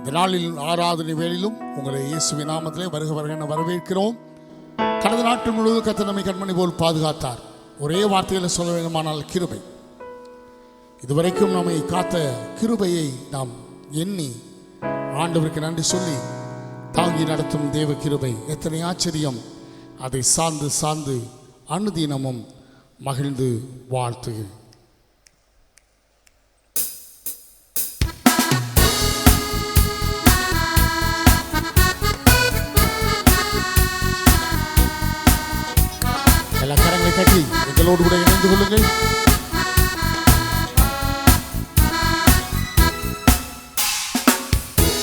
இந்த நாளில் ஆராதனை வேளையிலும் உங்களை இயேசுவின் நாமத்திலே வருக வருக என வரவேற்கிறோம். கடந்த நாட்கள் முழுவதும் கர்த்தர் நம்மை கண்மணி போல் பாதுகாத்தார். ஒரே வார்த்தையில் சொல்ல வேண்டுமானால் கிருபை. இதுவரைக்கும் நம்மை காத்த கிருபையை நாம் எண்ணி ஆண்டவருக்கு நன்றி சொல்லி தாங்கி நடத்தும் தேவ கிருபை எத்தனை ஆச்சரியம். அதை சார்ந்து சார்ந்து அனுதினமும் மகிழ்ந்து வாழ்த்துகிறேன். எல்லா கரங்களை தட்டி எங்களோடு கூட இணைந்து கொள்ளுங்கள்.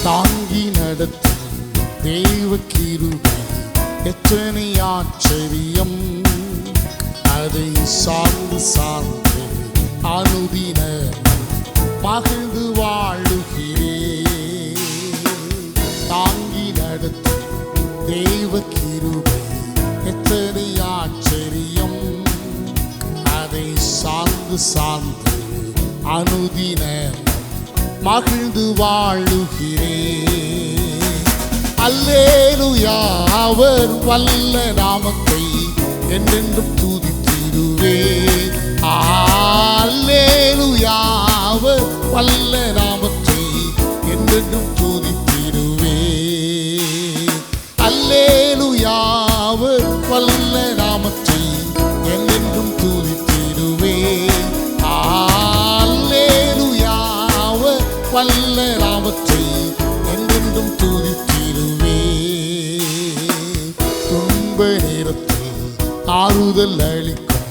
தாங்கி நடத்தும் தேவ கிருபை எத்தனை ஆச்சரியம். அதை சார்ந்து சார்ந்து அனுதின மகிழ்ந்து வாழுகிறேன். தாங்கி நடத்தும் தேவ கிருபை எத்தனை ஆச்சரியம். அதை சார்ந்து சார்ந்து அனுதின மகிழ்ந்து வாழுகிறேன். அல்லேலூயா, அவர் வல்ல நாமத்தை என்றென்றும் துதித்திடுவேன். அல்லேலூயா, அவர் வல்ல நாமத்தை என்றென்றும் துதித்திடுவேன். அல்லேலூயா, அவர் வல்ல நாமத்தை என்றென்றும் துதித்திடுவேன். அல்லேலூயா, அவர் வல்ல நாமத்தை என்றென்றும் துதித்திடுவேன். துன்ப நேரத்தில் ஆறுதல் அளிக்கும்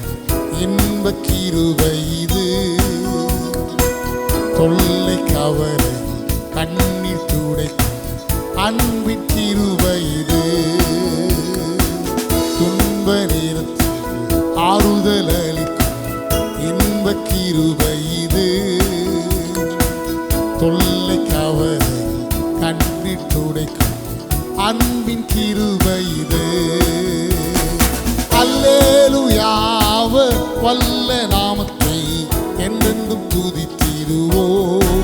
இன்ப கிருபை இது. தொல்லை கவலை கண்ணீர் துடைக்கும் அன்பின் கிருபை இது. துன்ப நேரத்தில் ஆறுதல் அளிக்கும் இன்ப கிருபை இது. தொல்லை கவலை கண்ணீர் துடைக்கும் அன்பின் கிருபை இது. அல்லேலூயா, அவர் வல்ல நாமத்தை என்றென்றும் துதித்திடுவோம்.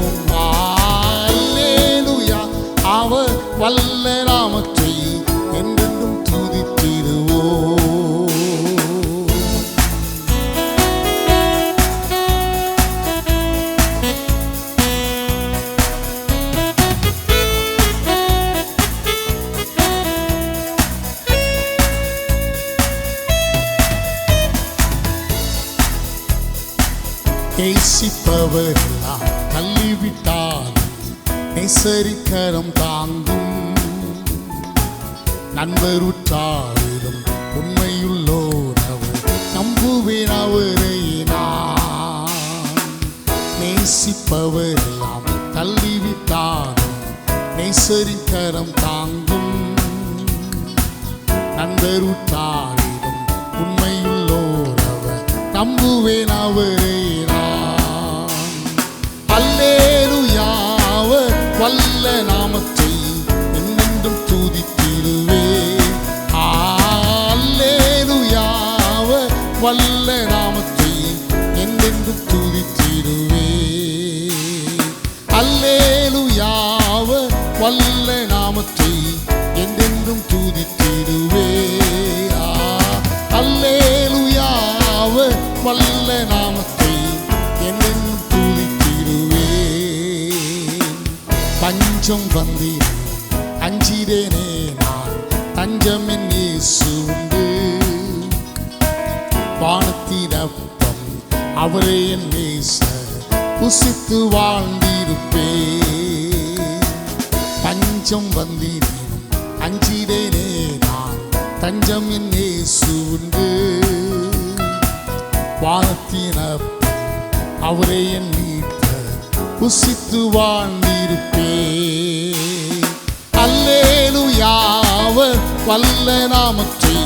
அல்லேலூயா, அவர் வல்ல நாமத்தை என்றென்றும் துதித்திடுவோம். நேசிப்பவரெல்லாம் தள்ளிவிட்டாலும் நேசரிக்கரம் தாங்கும். நண்பருற்றாரிலும் உண்மையுள்ளோர் அவர், நம்புவேன் அவரை நான். நேசிப்பவரெல்லாம் தள்ளிவிட்டாலும் நேசரிக்கரம் தாங்கும். நண்பருற்றாரிலும் உண்மையுள்ளோர் அவர், நம்புவேன் அவரை நான். அல்லேலூயா, அவர் வல்ல நாமத்தை என்றென்றும் துதித்திடுவேன். அல்லேலூயா, அவர் வல்ல நாமத்தை என்றென்றும் துதித்திடுவேன். அல்லேலூயா, அவர் வல்ல நாமத்தை என்றென்றும் துதித்திடுவேன். அல்லேலூயா, அவர் வல்ல நாமத்தை என்றென்றும் துதித்திடுவேன். பஞ்சம் வந்தீரே அஞ்சிரேனே நான், தஞ்சம் என் இயேசு உண்டு. வானத்தின் அப்பம் அவரே என் நேசர், புசித்து வாழ்ந்திருப்பேன். பஞ்சம் வந்தீரே அஞ்சிரேனே நான், தஞ்சம் என் இயேசு உண்டு. வானத்தின் அப்பம் அவரே என் மீட்பர், புசித்து வாழ்ந்திருப்பேன். அல்லேலூயா, அவர் வல்ல நாமத்தை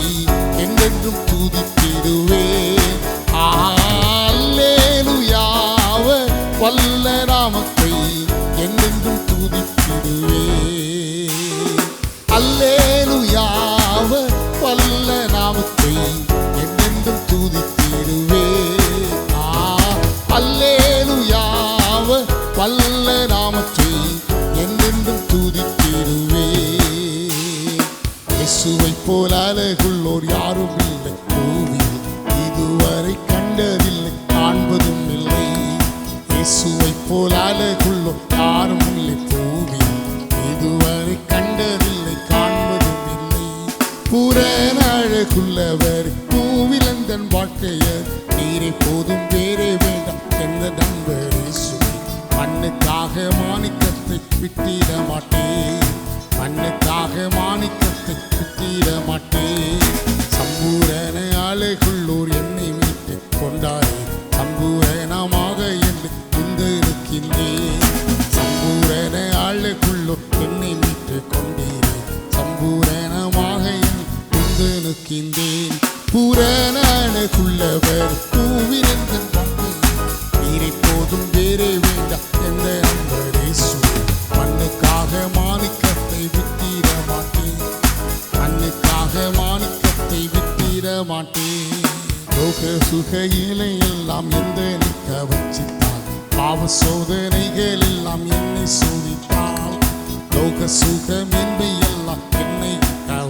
என்றென்றும் துதித்திடுவேன். அல்லேலூயா, அவர் வல்ல நாமத்தை என்றென்றும் துதித்திடுவேன். அல்லேலூயா, அவர் வல்ல நாமத்தை என்றென்றும் துதித்திடுவேன். அல்லேலூயா, அவர் வல்ல நாமத்தை என்றென்றும் போல் அழகுள்ளோர் யாரும் இல்லை பூவில், இதுவரை கண்டதில்லை காண்பதும் இல்லை. இயேசுவை போல் அழகுள்ளோர் யாரும் இல்லை பூவில், இதுவரை கண்டதில்லை காண்பதும் இல்லை. பூரண அழகுள்ளவர் பூவில் எந்தன் வாழ்க்கையர், நீரை போதும் வேறே வேண்டாம் எந்த நண்பர் இயேசுவே. மண்ணுக்காக மாணிக்கத்தை விட்டிட மாட்டேன், மண்ணுக்காக மாணிக்கத்தை விட்டிட மாட்டேன். சம்பூரண அழகுள்ளோர் என்னை மீட்டு கொண்டாரே, சம்பூரணமாக என்று இருக்கின்றேன். சம்பூரண அழகுள்ளோர் என்னை மீட்டு கொண்டீரே, சம்பூரணமாக என்று நிற்கின்றேன். பூரண அழகுள்ளவர் பூவில் எந்தன் நீரை போதும் வேறே வேண்டாம் எந்த நண்பர் இயேசுவே. மண்ணுக்காக மாணிக்கத்தை விட்டிட மாட்டேன், மண்ணுக்காக மாணிக்கத்தை விட்டிட மாட்டேன். லோக சுக இலையெல்லாம் எந்த நிற்க வச்சித்தால், பாவ சோதனைகள் எல்லாம் என்னை சோதித்தால். லோக சுகம் என்பையெல்லாம் என்னை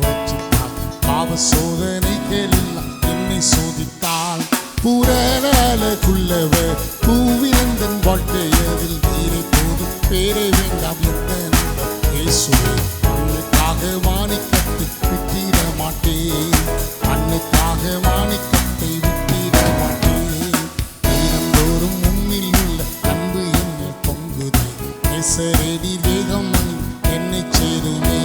வச்சித்தால், பாவ சோதனைகள் எல்லாம் என்னை சோதித்தால். பூரண அழகுள்ளவர் பூவில் எந்தன் வாழ்க்கையதில், நீரை போதும் பேரை வேண்டாம் எந்த நண்பர் இயேசுவே. மண்ணுக்காக மாணிக்கத்தை விட்டிட மாட்டேன், மண்ணுக்காக மாணிக்கத்தை விட்டிட மாட்டேன். தினந்தோறும் உன்னில் உள்ள அன்பு என்னில் பொங்குதே, நேசரடி வேகம் என்னை சேருமே.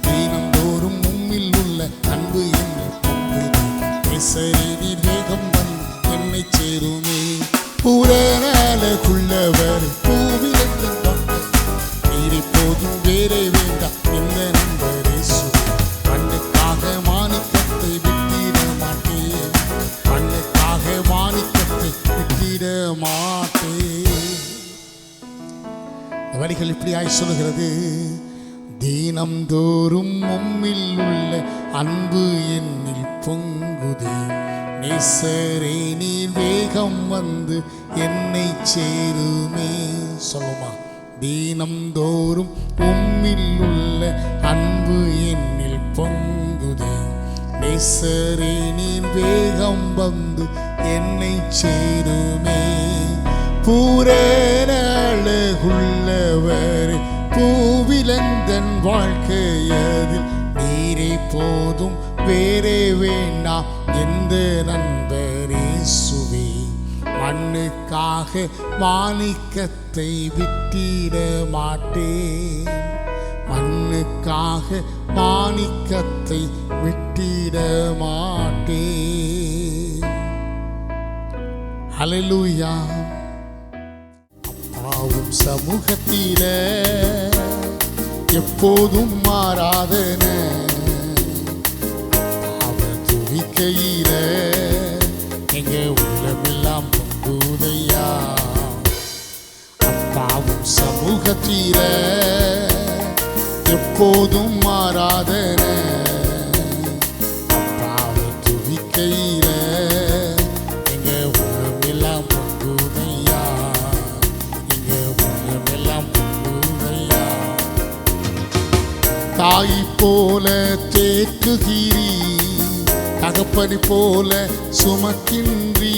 தினந்தோறும் உன்னில் உள்ள அன்பு என்னில் பொங்குதே, நேசரடி வேகம் என்னை சேருமே. பூரண அழகுள்ளவர் பூவில் எந்தன் வாழ்க்கையர், நீரை போதும் வேறே வேண்டாம் எந்த நண்பர் இயேசுவே. மண்ணுக்காக மாணிக்கத்தை விட்டிட மாட்டேன், மண்ணுக்காக மாணிக்கத்தை விட்டிட மாட்டேன். வரிகள் இப்படியாய் சொல்லுகிறது, தினம்தோறும் உம்மில் உள்ள அன்பு என்னில் பொங்குதே, நேசரே நீர் வேகம் வந்து என்னை சேருமே. சொல்லுமா, தினம்தோறும் உம்மில் உள்ள அன்பு என்னில் பொங்குதே, நேசரே நீர் வேகம் வந்து என்னை சேருமே. பூரண அழகுள்ளவர் பூவில் எந்தன் வாழ்க்கையதில், நீரை போதும் வேறே வேண்டாம் எந்த நண்பர் இயேசுவே. மண்ணுக்காக மாணிக்கத்தை விட்டிட மாட்டேன், மண்ணுக்காக மாணிக்கத்தை விட்டிட மாட்டேன். ஹல்லேலூயா. அப்பாவும் சமூகத்தில எப்போதும் மாறாதன, அவர் துதிக்கையில எங்க உள்ளமெல்லாம் பொங்குதையா. அப்பாவும் சமூகத்தில எப்போதும் மாறாதன, அப்பாவை துதிக்கையில எங்க உள்ளமெல்லாம் பொங்குதையா, எங்க உள்ளமெல்லாம் பொங்குதையா. தாய் போல தேற்றுகிறீ, தகப்பனை போல சுமக்கின்றீ.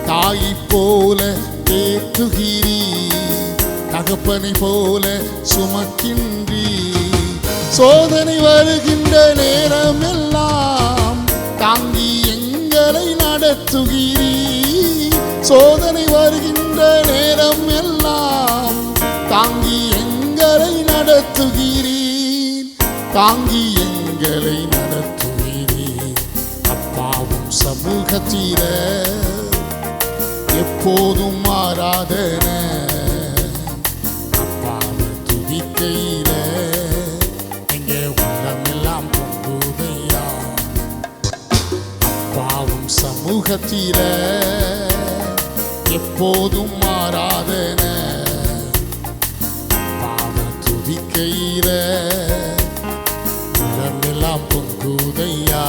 தாய் போல தேற்றுகிறீ, தகப்பனை போல சுமக்கின்றீ. சோதனை வருகின்ற நேரம் எல்லாம் தாங்கி எங்களை நடத்துகிறீ. சோதனை வருகின்ற நேரம் எல்லாம் தாங்கி எங்களை நடத்துகிறீர், தாங்கி எங்களை நடத்துகிறீர். அப்பாவும் சமூகத்தில எப்போதும் மாறாதன, அப்பாவை துதிக்கையில எங்க உள்ளமெல்லாம் பொங்குதையா. அப்பாவும் சமூகத்தில எப்போதும் மாறாதன, அப்பாவை துதிக்கையில உள்ளமெல்லாம் பொங்குதையா.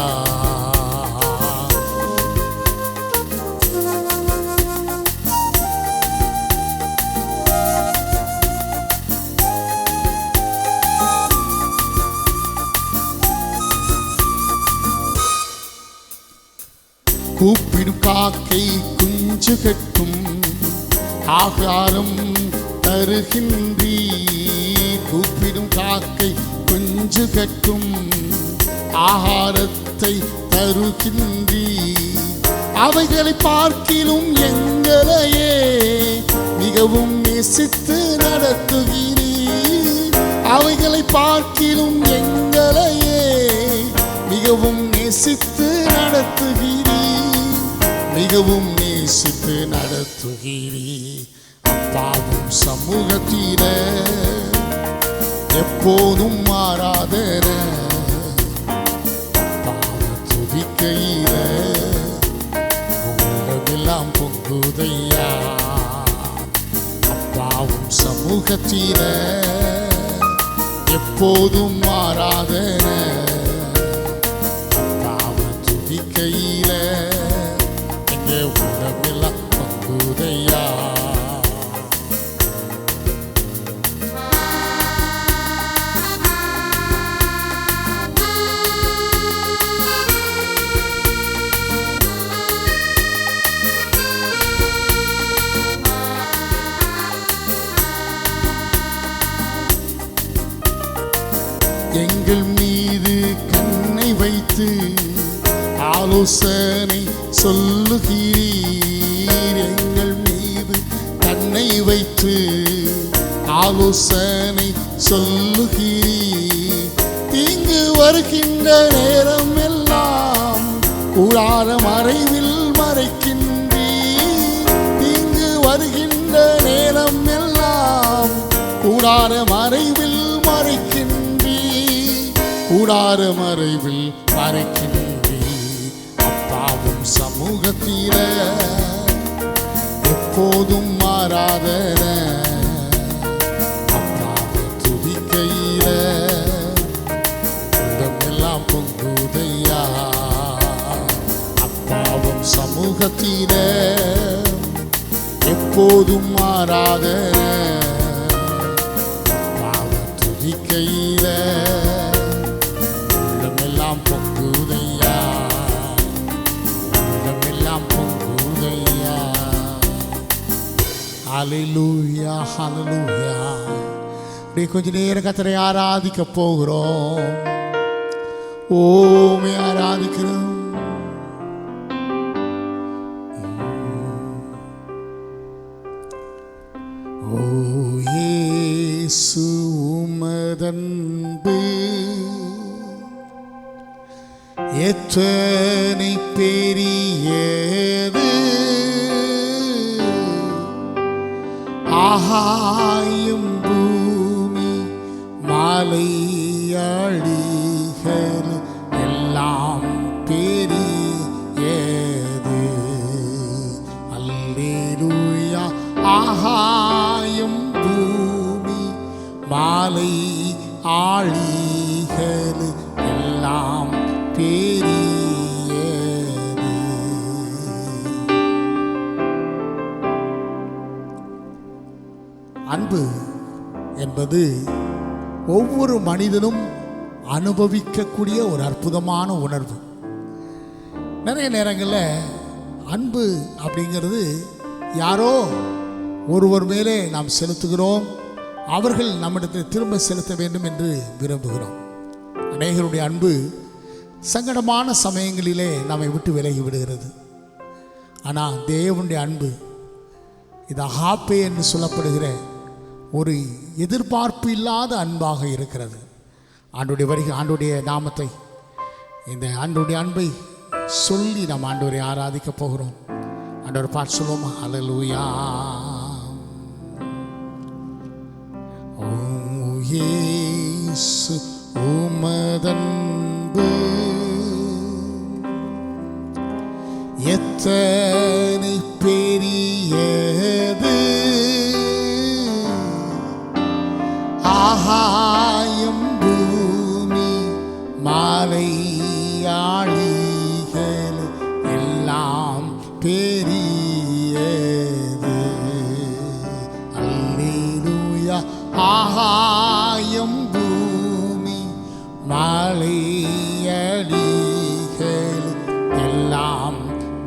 கூப்பிடும் காக்கை குஞ்சு கட்டும் ஆகாரம் தருகின்றீ. கூப்பிடும் காக்கை குஞ்சு கட்டும் ஆகாரத்தை தருகின்றீ. அவைகளை பார்க்கிலும் எங்களையே மிகவும் நேசித்து நடத்துகிறீர். அவைகளை பார்க்கிலும் எங்களையே மிகவும் நேசித்து நடத்துகிறீர். மிகவும் நேசித்து நடத்துகிறீர். அப்பாவும் சமூகத்தில எப்போதும் மாறாதன. அப்பாவை துதிக்கையில உள்ளமெல்லாம் பொங்குதையா. அப்பாவும் சமூகத்தில எப்போதும் மாறாதன. அப்பாவை துதிக்கையில எங்க உள்ளமெல்லாம் பொங்குதையா. எங்கள் மீது கண்ணை வைத்து ஆலோசனை சொல்லுகிறீர். எங்கள் மீது கண்ணை வைத்து ஆலோசனை சொல்லுகிறீர். தீங்கு வருகின்ற நேரம் எல்லாம் கூடார மறைவில் மறைக்கின்றீர். தீங்கு வருகின்ற நேரம் எல்லாம் கூடார மறைவில் மறைக்கின்றீர். கூடார மறைவில் மறைக்கின்றீர். அப்பாவும் சமூகத்தில எப்போதும் மாறாதன. அப்பாவை துதிக்கையில உள்ளமெல்லாம் பொங்குதையா. அப்பாவும் சமூகத்தில எப்போதும் மாறாதன. அப்பாவை துதிக்கையில உள்ளமெல்லாம் பொங்குதையா. உள்ளமெல்லாம் பொங்குதையா. ஹல்லேலூயா ஹல்லேலூயா. கொஞ்ச நேரம் கர்த்தரை ஆராதிக்க போகிறோம். ஓமே ஆராதிக்கிறோம். ஓ இயேசு உமதன்பு எத்தனை பெரியது. ஆகாயம் பூமி மலையாளிகள் எல்லாம் பெரியது. அல்லேலூயா. ஆகாயம் பூமி மாலை ஆளிகள் எல்லாம் பெரியது. அன்பு என்பது ஒவ்வொரு மனிதனும் அனுபவிக்கக்கூடிய ஒரு அற்புதமான உணர்வு. நிறைய நேரங்களில் அன்பு அப்படிங்கிறது யாரோ ஒருவர் மேலே நாம் செலுத்துகிறோம், அவர்கள் நம்மிடத்தில் திரும்ப செலுத்த வேண்டும் என்று விரும்புகிறோம். அநேகருடைய அன்பு சங்கடமான சமயங்களிலே நம்மை விட்டு விலகி விடுகிறது. ஆனால் தேவனுடைய அன்பு இது அகாப்பே என்று சொல்லப்படுகிற ஒரு எதிர்பார்ப்பு இல்லாத அன்பாக இருக்கிறது. ஆண்டுடைய நாமத்தை, இந்த ஆண்டுடைய அன்பை சொல்லி நாம் ஆண்டவரை ஆராதிக்க போகிறோம். ஆண்டவர் பாட்டு சொல்லுவோமா? அல்லேலூயா. ஓ இயேசு உமதன்பு எத்தனை பெரியது. ஆகாயம் பூமி மலையாளிகள் எல்லாம் பெரியது. அல்லேலூயா. ஆகாயம் பூமி மலையாளிகள் எல்லாம்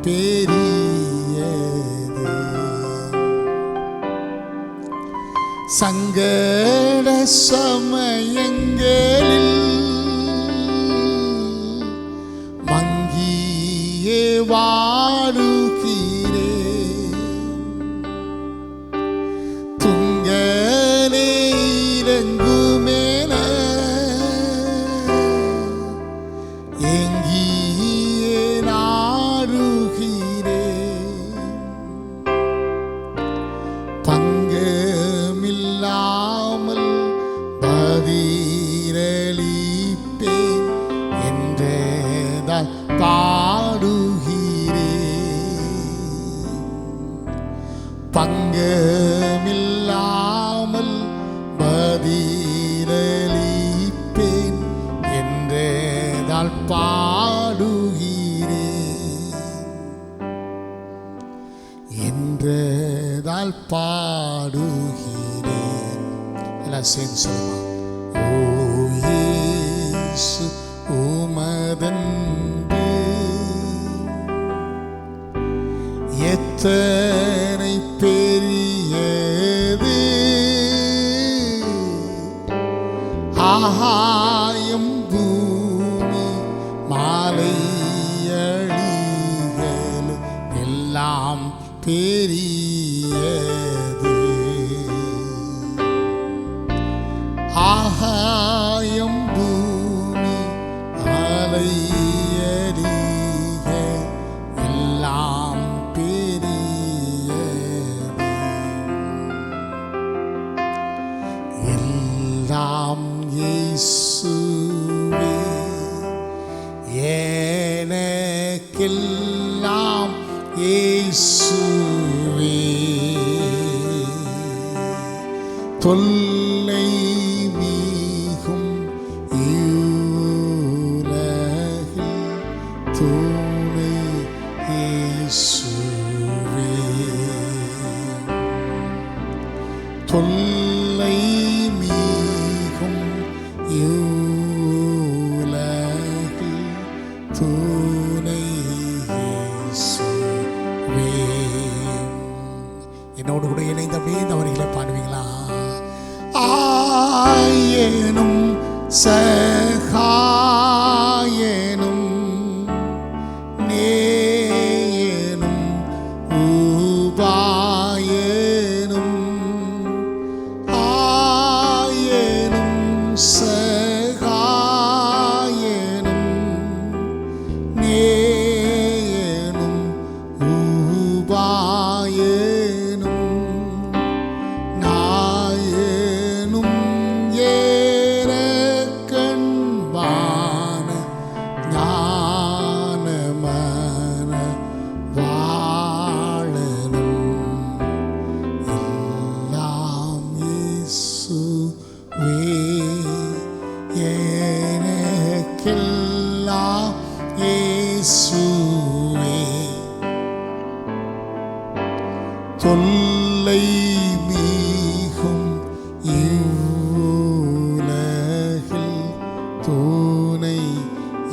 பெரியது. சங்கட சமயங்களில் மங்கியே வாடுகிறேன். துங்கலே இறங்குமேன எங்கியே நாடுகிறேன். பங்கமில்லாமல் பதிரளிப்பேன் என்றேதான் பாடுகிறேன். பங்கமில்லாமல் பதிரளிப்பேன் என்றேதான் பாடுகிறேன். என்றதால் பாடுகிறேன். எல்லாம் சேர்ந்து சொல்லுவோம். ஓ இயேசு உமதன்பு எத்தனை பெரியது. ஆகாயம் பூமி மாலை அழிகள் எல்லாம் பெரியது. ஆகாயம் பூமி மாலை அழிகள் எல்லாம் பெரியது. எல்லாம் இயேசுவே எனக்கெல்லாம் இயேசுவே. தொல்லை மிகும் இவ்வுலகில் துணை இயேசுவே. தொல்லை மிகும் இவ்வுலகில் துணை இயேசுவே. என்னோடு கூட இணைந்து அப்படியே இந்த வரிகளை பாடுவீங்களா? ஆயனும் சகாயனும் நேயனும் உபாயனும் ஆயனும் சகாயனும் நேயனும் உபாயனும் நாயனும் ஏறக்கண்பான ஞானமன வாழனும் எல்லாம் இயேசுவே எனக்கெல்லாம் இயேசுவே. தொல்லை மிகும் இவ்வுலகில் துணை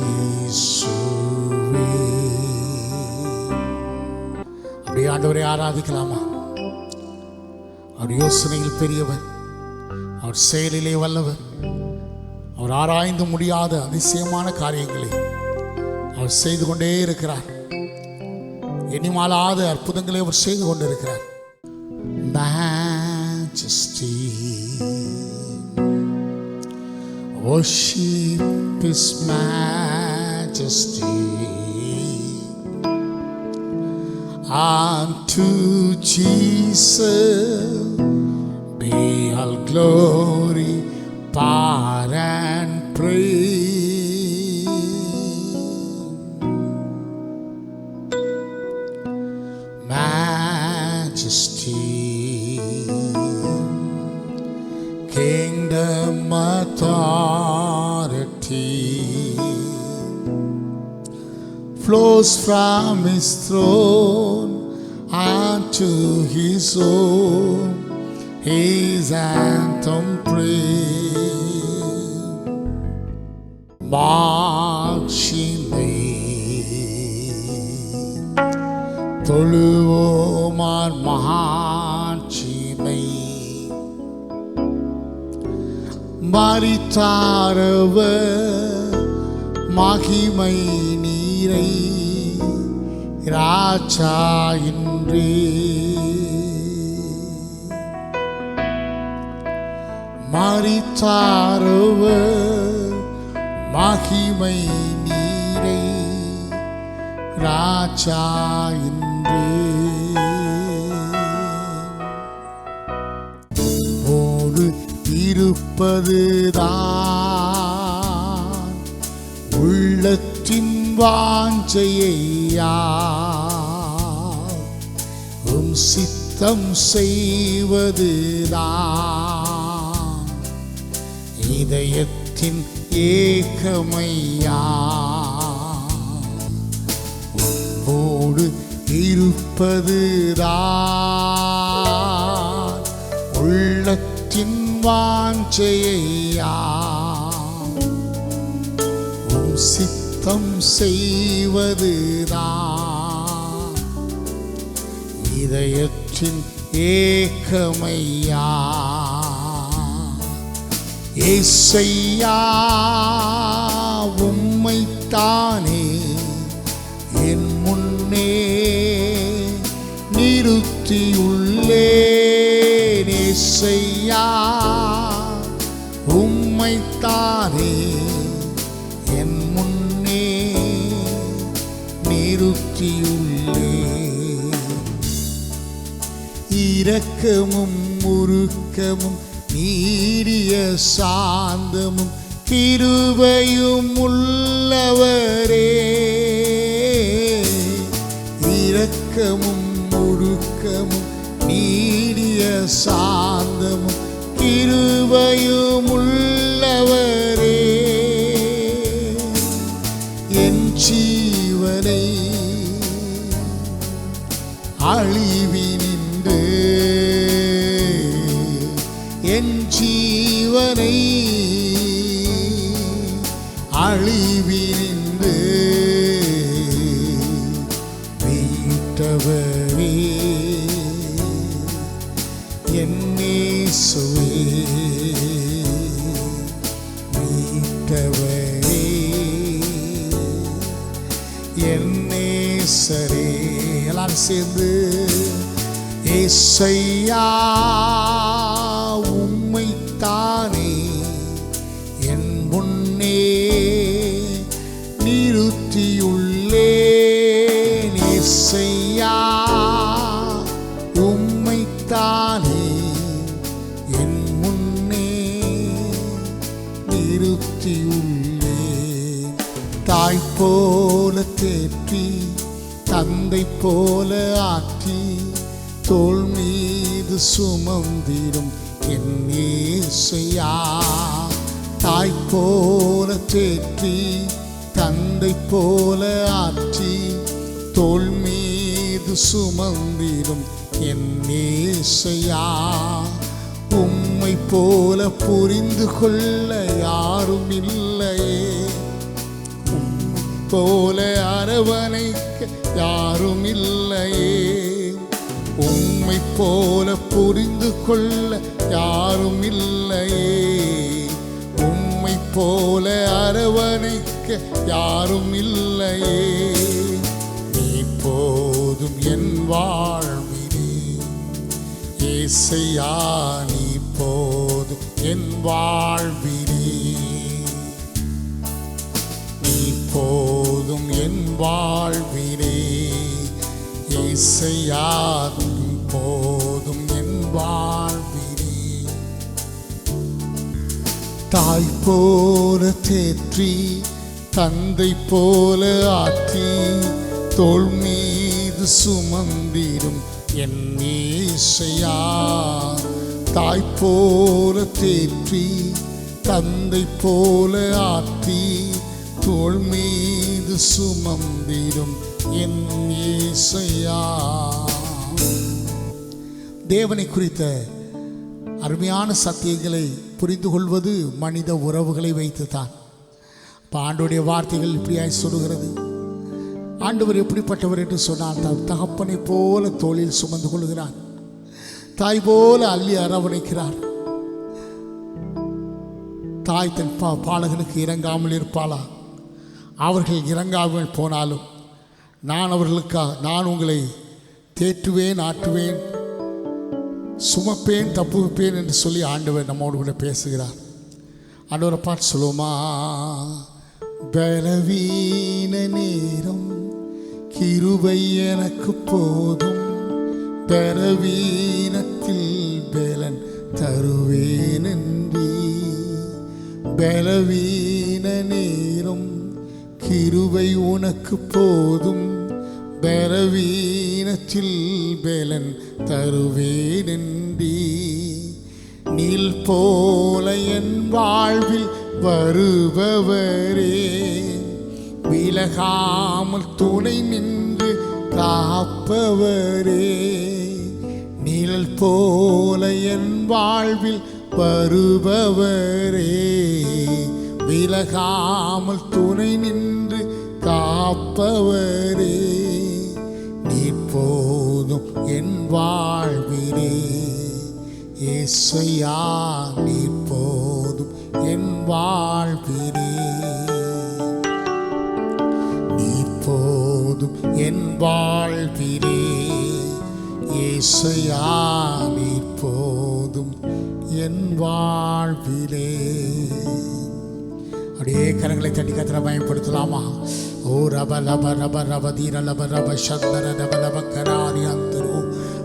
இயேசுவே. அப்படியே ஆண்டவரை ஆராதிக்கலாமா? அவர் யோசனையில் பெரியவர், அவர் செயலிலே வல்லவர், அவர் ஆராய்ந்து முடியாத அதிசயமான காரியங்களை அவர் செய்து கொண்டே இருக்கிறார். எண்ணிமாலாத அற்புதங்களை அவர் செய்து கொண்டிருக்கிறார். Majesty, worship His majesty. Unto Jesus be all glory, power and praise. Majesty, kingdom authority flows from His throne unto His own. His anthem praise, marching name, தொழுவோமார் மகாட்சிமை மரித்தாரவர் மகிமை நீரை ராஜா இன்றே மரித்தாரவர் மகிமை நீரை ராஜா இன்றே ஓடு இருப்பதுதான் உள்ளத்தின் வாஞ்சையா சித்தம் செய்வதுதான் இதயத்தின் ஏக்கமையா உம்மோடு இருப்பதுதான் உள்ளத்தின் வாஞ்சையா சித்தம் செய்வதுதான் இதயத்தின் ஏக்கமையா ஏசையா உம்மைத்தானே என் முன்னே நிறுத்தியுள்ளேன் ஏசையா உம்மைத்தானே என் முன்னே நிறுத்தியுள்ளேன் இரக்கமும் முறுக்கமும் நீடிய சாந்தமும் கிருபையும் உள்ளவரே இரக்கமும் முறுக்கமும் நீடிய சாந்தமும் கிருபையும் உள்ளவரே என் ஜீவனை அழிவினின்று என் ஜீவனை அழிவினின்று மீட்டவரே என் இயேசுவே மீட்டவரே என் நேசரே எல்லாரும் சேர்ந்து ஏசையா உம்மைத்தானே என் முன்னே நிறுத்தியுள்ளேன் ஏசையா உம்மைத்தானே என் முன்னே நிறுத்தியுள்ளேன் தாய் போல தேற்றி தந்தை போல ஆற்றி தோள் மீது சுமந்திடும் என் இயேசையா தாய் போல தேற்றி தந்தை போல ஆற்றி தோள் மீது சுமந்திடும் என் இயேசையா உம்மை போல புரிந்து கொள்ள யாரும் இல்லையே உம்மை போல அரவணைக்க யாரும் இல்லையே உம்மை போல புரிந்து கொள்ள யாரும் இல்லையே உம்மை போல அரவணைக்க யாரும் இல்லையே நீ போதும் என் வாழ்விலே ஏசையா நீ போதும் என் வாழ்விலே நீ போதும் என் வாழ்விலே ஏசையா நீ போதும் என் வாழ்விலே தாய் போல தேற்றி தந்தை போல ஆற்றி தோள் மீது சுமந்திடும் என் இயேசையா தாய் போல தேற்றி தந்தை போல ஆற்றி தோள் மீது சுமந்திடும் என் இயேசையா. தேவனை குறித்த அருமையான சத்தியங்களை புரிந்து கொள்வது மனித உறவுகளை வைத்து தான். ஆண்டவருடைய வார்த்தைகள் இப்படியாய் சொல்லுகிறது, ஆண்டவர் எப்படிப்பட்டவர் என்று சொன்னால் தகப்பனை போல தோளில் சுமந்து கொள்கிறார், தாய் போல அள்ளி அரவணைக்கிறார். தாய் தன் பாலகனுக்கு இறங்காமல் இருப்பாளா? அவர்கள் இறங்காமல் போனாலும் நான் உங்களை தேற்றுவேன், ஆற்றுவேன், சுமப்பேன், தப்புவிப்பேன் என்று சொல்லி ஆண்டவர் நம்மோடு கூட பேசுகிறார். ஆண்டவரை பார்த்து சொல்லுவோமா? பலவீன நேரம் கிருபை எனக்கு போதும், பலவீனத்தில் பலன் தருவேன் என்றே. பலவீன நேரம் கிருபை உனக்கு போதும், பலவீனத்தில் பலன் தருவேன் என்றே. நீல் போல என் வாழ்வில் வருபவரே, விலகாமல் துணை நின்று காப்பவரே. நிழல் போல என் வாழ்வில் வருபவரே, விலகாமல் துணை நின்று காப்பவரே. நீர் போதும் என் வாழ்விலே இயேசுயா, நீர் போதும் என் வாழ்விலே. நீர் போதும் என் வாழ்விலே இயேசுயா, நீர் போதும் என் வாழ்விலே. அப்படியே கரங்களை தட்டி கத்திர பயன்படுத்தலாமா? ஓ ரப லப ரப ரப தீர லப ரப சந்தர ரப லப கராரி அந்தரோ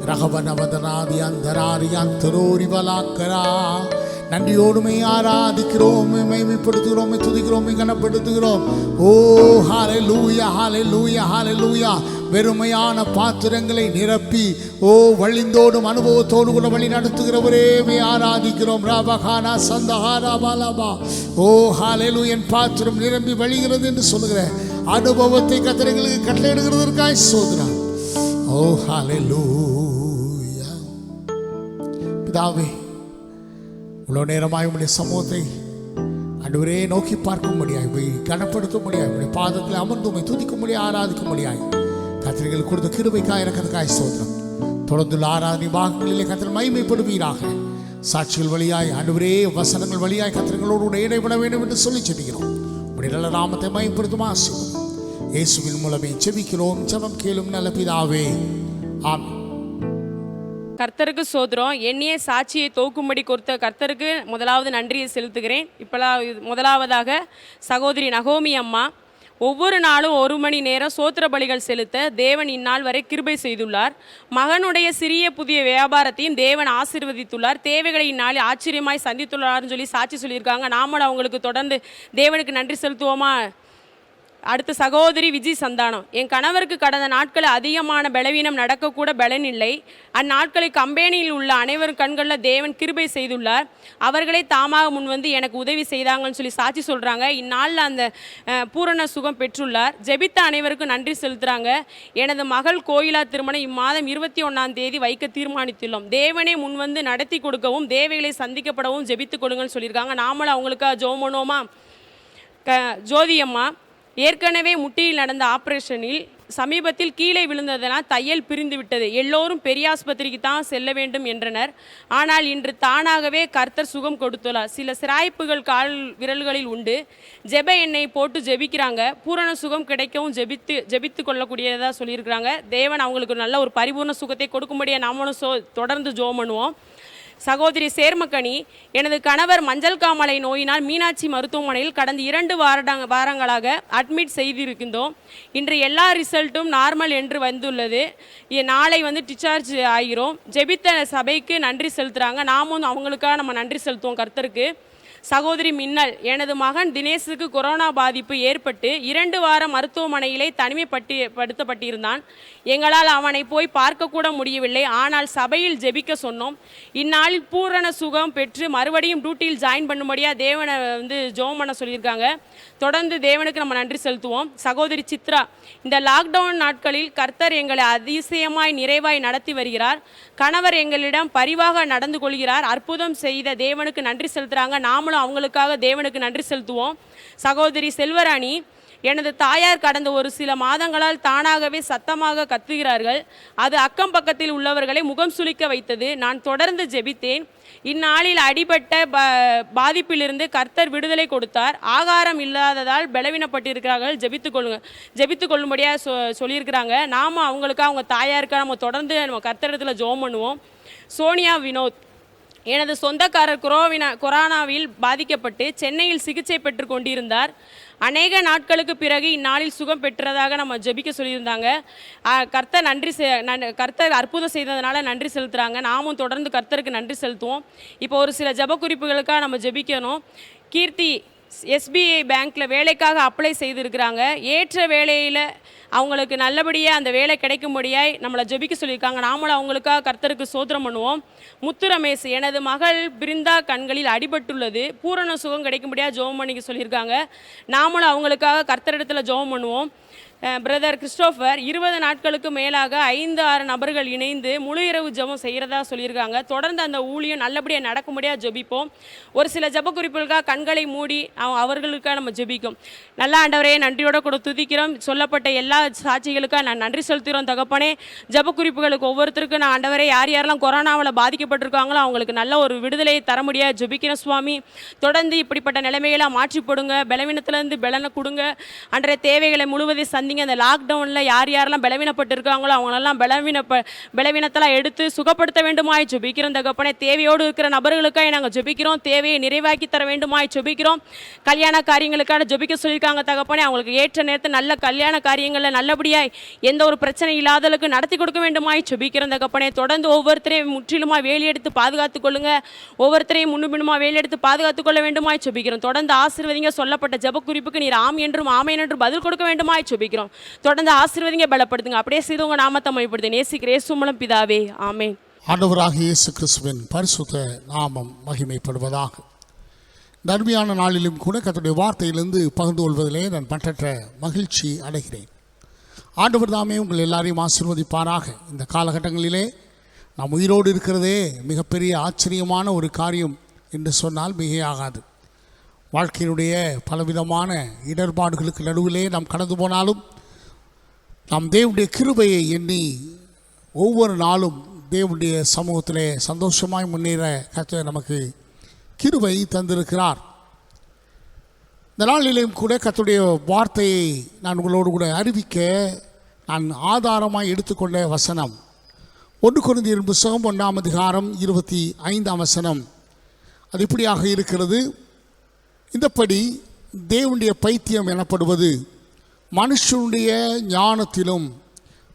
ரகப நவதராதி அந்தராரி அந்தரோரி வலாக்கரா. நன்றியோடுமை ஆராதிக்கிறோம், மகிமைப்படுத்துகிறோம், துதிக்கிறோம், கனப்படுத்துகிறோம். ஓ ஹல்லேலூயா, ஹல்லேலூயா, ஹல்லேலூயா. வெறுமையான பாத்திரங்களை நிரப்பி வழிந்தோடும் அனுபவத்தோடு கூட வழி நடத்துகிறவரே ஆராதிக்கிறோம். ராபகானா சந்தஹாரா பாலாபா. ஓ ஹல்லேலூயா. என் பாத்திரம் நிரம்பி வழிகிறது என்று சொல்லுகிற அனுபவத்தை கர்த்தர்களுக்கு கட்டளையிடுகிறதற்காய் சோதரம். ஓ ஹல்லேலூயா. பிதாவே, இவ்வளோ நேரமாய் உடைய சமூகத்தை ஆண்டவரே நோக்கி பார்க்க முடியாது, கனப்படுத்த முடியாது, உடைய பாதத்தில் அமர்ந்து துதிக்க முடியாது, ஆராதிக்க முடியாது. கர்த்தர்கள் கொடுத்த கிருபைக்காய் இறக்கத்துக்காய் ஸ்தோத்திரம். தொடர்ந்துள்ள ஆராதனை பாகங்களிலே கர்த்தர் மகிமைப்படுவீராக. சாட்சிகள் வழியாய் ஆண்டவரே, வசனங்கள் வழியாய் கர்த்தர்களோடு இடைபட வேண்டும் என்று சொல்லி செபிக்கிறோம். உடைய நல்ல நாமத்தை மகிமைப்படுத்தும் ஆசீர்வாதம் இயேசுவின் மூலமே செபிக்கிறோம். ஜெபம் கேளும் நல்ல பிதாவே, ஆமென். கர்த்தருக்கு சோதரம். எண்ணிய சாட்சியை தோக்கும்படி கொடுத்த கர்த்தருக்கு முதலாவது நன்றியை செலுத்துகிறேன். முதலாவதாக சகோதரி நகோமி அம்மா, ஒவ்வொரு நாளும் 1 மணி நேரம் சோத்திர பலிகள் செலுத்த தேவன் இந்நாள் வரை கிருபை செய்துள்ளார். மகனுடைய சிறிய புதிய வியாபாரத்தையும் தேவன் ஆசீர்வதித்துள்ளார். தேவைகளை இந்நாளில் ஆச்சரியமாய் சந்தித்துள்ளார்னு சொல்லி சாட்சி சொல்லியிருக்காங்க. நாமளும் அவங்களுக்கு தொடர்ந்து தேவனுக்கு நன்றி செலுத்துவோமா? அடுத்த சகோதரி விஜய் சந்தானம், என் கணவருக்கு கடந்த நாட்களில் அதிகமான பலவீனம் நடக்கக்கூட பலன் இல்லை. அந்நாட்களில் கம்பெனியில் உள்ள அனைவரும் கண்களில் தேவன் கிருபை செய்துள்ளார். அவர்களே தாமாக முன்வந்து எனக்கு உதவி செய்தாங்கன்னு சொல்லி சாட்சி சொல்கிறாங்க. இந்நாளில் அந்த பூரண சுகம் பெற்றுள்ளார். ஜெபித்த அனைவருக்கும் நன்றி செலுத்துகிறாங்க. எனது மகள் கோயிலா திருமணம் இம்மாதம் 21ஆம் தேதி வைக்க தீர்மானித்துள்ளோம். தேவனே முன்வந்து நடத்தி கொடுக்கவும் தேவைகளை சந்திக்கப்படவும் ஜெபித்து கொடுங்கன்னு சொல்லியிருக்காங்க. நாமளும் அவங்களுக்காக ஜெபம் பண்ணுவோமா? ஜோதியம்மா, ஏற்கனவே முட்டியில் நடந்த ஆப்ரேஷனில் சமீபத்தில் கீழே விழுந்ததனால் தையல் பிரிந்து விட்டது. எல்லோரும் பெரிய ஆஸ்பத்திரிக்கு தான் செல்ல வேண்டும் என்றனர். ஆனால் இன்று தானாகவே கர்த்தர் சுகம் கொடுத்துள்ளார். சில சிராய்ப்புகள் கால் விரல்களில் உண்டு. ஜெப எண்ணெய் போட்டு ஜெபிக்கிறாங்க. பூரண சுகம் கிடைக்கவும் ஜெபித்து கொள்ளக்கூடியதாக சொல்லியிருக்கிறாங்க. தேவன் அவங்களுக்கு நல்ல ஒரு பரிபூர்ண சுகத்தை கொடுக்கும்படியாக நாமளும் தொடர்ந்து ஜெபம் பண்ணுவோம். சகோதரி சேர்மக்கனி, எனது கணவர் மஞ்சள் காமாலை நோயினால் மீனாட்சி மருத்துவமனையில் கடந்த 2 வாரங்களாக அட்மிட் செய்திருக்கின்றோம். இன்று எல்லா ரிசல்ட்டும் நார்மல் என்று வந்துள்ளது. நாளை டிஸ்சார்ஜ் ஆகிறோம். ஜெபித்த சபைக்கு நன்றி செலுத்துகிறாங்க. நாமும் அவங்களுக்காக நம்ம நன்றி செலுத்துவோம் கர்த்தருக்கு. சகோதரி மின்னல், எனது மகன் தினேஷுக்கு கொரோனா பாதிப்பு ஏற்பட்டு 2 வாரம் மருத்துவமனையிலே தனிமைப்படுத்தப்பட்டிருந்தான். எங்களால் அவனை போய் பார்க்கக்கூட முடியவில்லை. ஆனால் சபையில் ஜெபிக்க சொன்னோம். இந்நாளில் பூரண சுகம் பெற்று மறுபடியும் டியூட்டியில் ஜாயின் பண்ணும்படியாக தேவனை ஜெபம் பண்ண சொல்லியிருக்காங்க. தொடர்ந்து தேவனுக்கு நம்ம நன்றி செலுத்துவோம். சகோதரி சித்ரா, இந்த லாக்டவுன் நாட்களில் கர்த்தர் எங்களை அதிசயமாய் நிறைவாய் நடத்தி வருகிறார். கணவர் எங்களிடம் பரிவாக நடந்து கொள்கிறார். அற்புதம் செய்த தேவனுக்கு நன்றி செலுத்துகிறாங்க. நாமளும் அவங்களுக்காக தேவனுக்கு நன்றி செலுத்துவோம். சகோதரி செல்வராணி, எனது தாயார் கடந்த ஒரு சில மாதங்களால் தானாகவே சத்தமாக கத்துகிறார்கள். அது அக்கம் பக்கத்தில் உள்ளவர்களை முகம் சுளிக்க வைத்தது. நான் தொடர்ந்து ஜெபித்தேன். இந்நாளில் அடிபட்ட பாதிப்பிலிருந்து கர்த்தர் விடுதலை கொடுத்தார். ஆகாரம் இல்லாததால் பலவீனப்பட்டிருக்கிறார்கள், ஜெபித்து கொள்ளும்படியாக சொல்லியிருக்கிறாங்க. நாம் அவங்களுக்காக அவங்க தாயாருக்காக நம்ம தொடர்ந்து நம்ம கர்த்தரிடத்தில் ஜெபம் பண்ணுவோம். சோனியா வினோத், எனது சொந்தக்காரர் கொரோனாவில் பாதிக்கப்பட்டு சென்னையில் சிகிச்சை பெற்று கொண்டிருந்தார். அநேக நாட்களுக்கு பிறகு இந்நாளில் சுகம் பெற்றதாக நம்ம ஜெபிக்க சொல்லியிருந்தாங்க. கர்த்தர் அற்புதம் செய்ததுனால நன்றி செலுத்துகிறாங்க. நாமும் தொடர்ந்து கர்த்தருக்கு நன்றி செலுத்துவோம். இப்போ ஒரு சில ஜெப குறிப்புகளுக்காக நம்ம ஜெபிக்கணும். கீர்த்தி SBI பேங்க்கில் வேலைக்காக அப்ளை செய்திருக்கிறாங்க. ஏற்ற வேலையில் அவங்களுக்கு நல்லபடியாக அந்த வேலை கிடைக்கும்படியாய் நம்மளை ஜெபிக்க சொல்லியிருக்காங்க. நாமளும் அவங்களுக்காக கர்த்தருக்கு சோத்திரம் பண்ணுவோம். முத்து ரமேஷ், எனது மகள் பிருந்தா கண்களில் அடிபட்டுள்ளது, பூரண சுகம் கிடைக்கும்படியாக ஜெபம் பண்ணிக்க சொல்லியிருக்காங்க. நாமளும் அவங்களுக்காக கர்த்தரிடத்தில் ஜெபம் பண்ணுவோம். பிரதர் கிறிஸ்டோஃபர், 20 நாட்களுக்கு மேலாக 5-6 நபர்கள் இணைந்து முழு இரவு ஜெபம் செய்கிறதா சொல்லியிருக்காங்க. தொடர்ந்து அந்த ஊழியம் நல்லபடியாக நடக்கும்படியாக ஜெபிப்போம். ஒரு சில ஜெப குறிப்புகளுக்காக கண்களை மூடி அவர்களுக்காக நம்ம ஜெபிக்கும். நல்ல ஆண்டவரே, நன்றியோட கூட துதிக்கிறோம். சொல்லப்பட்ட எல்லா சாட்சிகளுக்காக நான் நன்றி செலுத்துகிறோம் தகப்பனே. ஜெப குறிப்புகளுக்கு ஒவ்வொருத்தருக்கும் நான் ஆண்டவரே யாரெல்லாம் கொரோனாவில் பாதிக்கப்பட்டிருக்காங்களோ அவங்களுக்கு நல்ல ஒரு விடுதலையை தர முடியாது ஜெபிக்கிறேன் சுவாமி. தொடர்ந்து இப்படிப்பட்ட நிலைமைகளாக மாற்றிப்படுங்க. பலவீனத்திலேருந்து பலனை கொடுங்க. அன்றைய தேவைகளை முழுவதை சந்திங்க. அந்த லாக்டவுனில் யாரெல்லாம் பலவீனப்பட்டு இருக்காங்களோ அவங்களெல்லாம் பலவீனத்தெல்லாம் எடுத்து சுகப்படுத்த வேண்டுமாய் ஜெபிக்கிறோம் தகப்பனே. தேவையோடு இருக்கிற நபர்களுக்காக நாங்கள் ஜெபிக்கிறோம். தேவையை நிறைவாக்கி தர வேண்டுமாய் ஜெபிக்கிறோம். கல்யாண காரியங்களுக்காக ஜெபிக்க சொல்லியிருக்காங்க தகப்பனே. அவங்களுக்கு ஏற்ற நேரத்தில் நல்ல கல்யாண காரியங்களில் நல்லபடியாய் எந்த ஒரு பிரச்சனை இல்லாதளவுக்கு நடத்தி கொடுக்க வேண்டுமாய் ஜெபிக்கிறோம் தகப்பனே. தொடர்ந்து ஒவ்வொருத்தரையும் முற்றிலுமாக வேலையெடுத்து பாதுகாத்துக் கொள்ளுங்க. ஒவ்வொருத்தரையும் முன்னுபின்னுமா வேலையெடுத்து பாதுகாத்துக் கொள்ள வேண்டுமாய் ஜெபிக்கிறோம். தொடர்ந்து ஆசீர்வதிங்க. சொல்லப்பட்ட ஜெப குறிப்புக்கு நீர் ஆம் என்றும் ஆமென் என்றும் பதில் கொடுக்க வேண்டுமாய் ஜெபிக்கிறோம். தொடர்ந்து ஆசீர்வதிங்க, பலப்படுத்துங்க. அப்படியே செய்து உங்க நாமத்தை மகிமைப்படுத்துங்க. நேசிக்கிற இயேசு மூலம் பிதாவே, ஆமென். ஆண்டவராக இயேசு கிறிஸ்துவின் பரிசுத்த நாமம் மகிமைப்படுவதாக. இந்த அருமையான நாளிலும் கூட கர்த்தருடைய வார்த்தையிலிருந்து பகிர்ந்து கொள்வதிலே நான் பற்றற்ற மகிழ்ச்சி அடைகிறேன். ஆண்டவர் தாமே உங்கள் எல்லாரையும் ஆசீர்வதிப்பாராக. இந்த காலகட்டங்களிலே நாம் உயிரோடு இருக்கிறதே மிகப்பெரிய ஆச்சரியமான ஒரு காரியம் என்று சொன்னால் மிகையாகாது. வாழ்க்கையினுடைய பலவிதமான இடர்பாடுகளுக்கு நடுவிலே நாம் கடந்து போனாலும் நாம் தேவனுடைய கிருபையை எண்ணி ஒவ்வொரு நாளும் தேவனுடைய சமூகத்திலே சந்தோஷமாய் முன்னேற கர்த்தர் நமக்கு கிருபை தந்திருக்கிறார். இந்த நாளிலேயும் கூட கர்த்தருடைய வார்த்தையை நான் உங்களோடு கூட அறிவிக்க நான் ஆதாரமாய் எடுத்துக்கொண்ட வசனம் 1 கொரிந்தியர் புத்தகம் 1ஆம் அதிகாரம் 25ஆம் வசனம். அது இப்படியாக இருக்கிறது: இந்தப்படி தேவனுடைய பைத்தியம் எனப்படுவது மனுஷனுடைய ஞானத்திலும்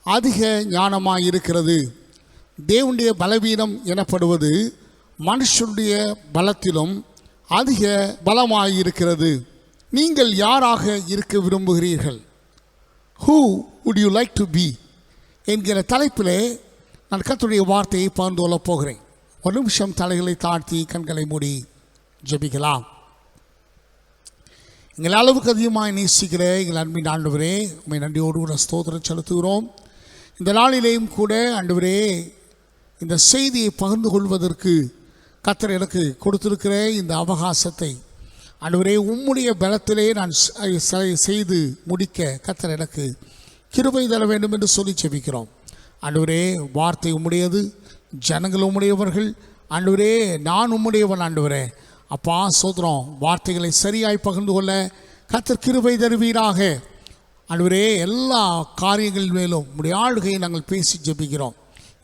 அதிக ஞானமாய் இருக்கிறது. தேவனுடைய பலவீனம் எனப்படுவது மனுஷனுடைய பலத்திலும் அதிக பலமாய் இருக்கிறது. நீங்கள் யாராக இருக்க விரும்புகிறீர்கள்? Who would you like to be? என்கிற தலைப்பிலே நான் கர்த்தருடைய வார்த்தையை பகிர்ந்து கொள்ளப் போகிறேன். ஒரு நிமிஷம் தலைகளை தாழ்த்தி கண்களை மூடி ஜெபிக்கலாம். எங்கள் அளவுக்கு அதிகமாக நேசிக்கிற எங்கள் அன்பின் ஆண்டவரே, உம்மை நன்றியோடு கூட ஸ்தோத்திரம் செலுத்துகிறோம். இந்த நாளிலேயும் கூட ஆண்டவரே, இந்த செய்தியை பகிர்ந்து கொள்வதற்கு கர்த்தர் எனக்கு கொடுத்திருக்கிற இந்த அவகாசத்தை ஆண்டவரே உம்முடைய பலத்திலே நான் செய்து முடிக்க கர்த்தர் எனக்கு கிருபை தர வேண்டும் என்று சொல்லி செபிக்கிறோம். ஆண்டவரே, வார்த்தை உம்முடையது, ஜனங்கள் உம்முடையவர்கள். ஆண்டவரே, நான் உம்முடையவன். ஆண்டவரே அப்பா சோதரம், வார்த்தைகளை சரியாய் பகிர்ந்து கொள்ள கர்த்தர் கிருபை தருவீராக. ஆண்டவரே, எல்லா காரியங்கள் மேலும் உம்முடைய ஆளுகையை நாங்கள் பேசி ஜெபிக்கிறோம்.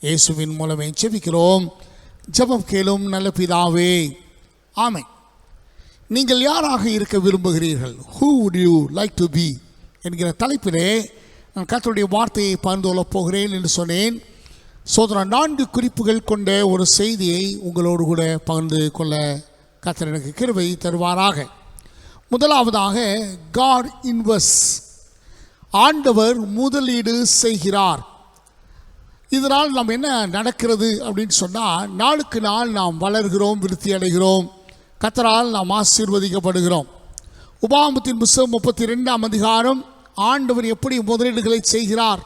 இயேசுவின் மூலமே ஜெபிக்கிறோம். ஜெபம் கேளும் நல்ல பிதாவே, ஆமென். நீங்கள் யாராக இருக்க விரும்புகிறீர்கள்? Who would you like to be? என்கிற தலைப்பிலே நான் கர்த்தருடைய வார்த்தையை பகிர்ந்து கொள்ளப் போகிறேன் என்று சொன்னேன். சோதரன் 4 குறிப்புகள் கொண்ட ஒரு செய்தியை உங்களோடு கூட பகிர்ந்து கொள்ள கர்த்தர் எனக்கு கிருபை தருவாராக. முதலாவதாக, God invests. ஆண்டவர் முதலீடு செய்கிறார். இதனால் நாம் என்ன நடக்கிறது அப்படின்னு சொன்னால், நாளுக்கு நாள் நாம் வளர்கிறோம், விருத்தி அடைகிறோம், கர்த்தரால் நாம் ஆசீர்வதிக்கப்படுகிறோம். உபாகமத்தின் புத்தகம் 32ஆம் அதிகாரம் ஆண்டவர் எப்படி முதலீடுகளை செய்கிறார்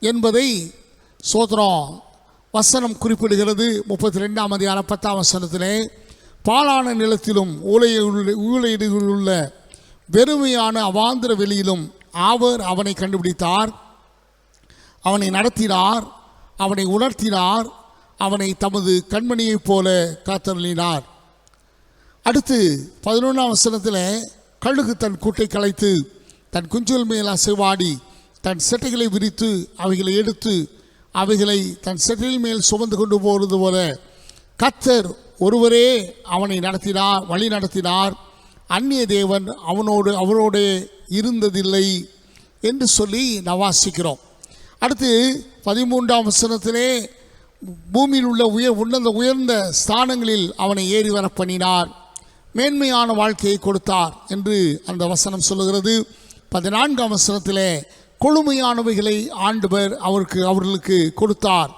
என்பதை சோதரம் வசனம் குறிப்பிடுகிறது. 32ஆம் அதிகாரம் 10ஆம் வசனத்திலே, பாலான நிலத்திலும் ஊழையிடுகளுள்ள வெறுமையான அவாந்திர வெளியிலும் அவர் அவனை கண்டுபிடித்தார், அவனை நடத்தினார், அவனை உணர்த்தினார், அவனை தமது கண்மணியைப் போல காத்தருளினார். அடுத்து 11ஆம் வசனத்தில் கழுகு தன் கூட்டை கலைத்து தன் குஞ்சுகள் மேல் அசைவாடி தன் செட்டைகளை விரித்து அவைகளை எடுத்து அவைகளை தன் செட்டையில் மேல் சுமந்து கொண்டு போவது போல கர்த்தர் ஒருவரே அவனை நடத்தினார், வழி நடத்தினார். அந்நிய தேவன் அவனோடு இருந்ததில்லை என்று சொல்லி நாம் வாசிக்கிறோம். அடுத்து 13ஆம் வசனத்திலே பூமியில் உள்ள உயர்ந்த ஸ்தானங்களில் அவனை ஏறி வர பண்ணினார், மேன்மையான வாழ்க்கையை கொடுத்தார் என்று அந்த வசனம் சொல்லுகிறது. 14ஆம் வசனத்திலே கொழுமையானவைகளை ஆண்டவர் அவர்களுக்கு கொடுத்தார்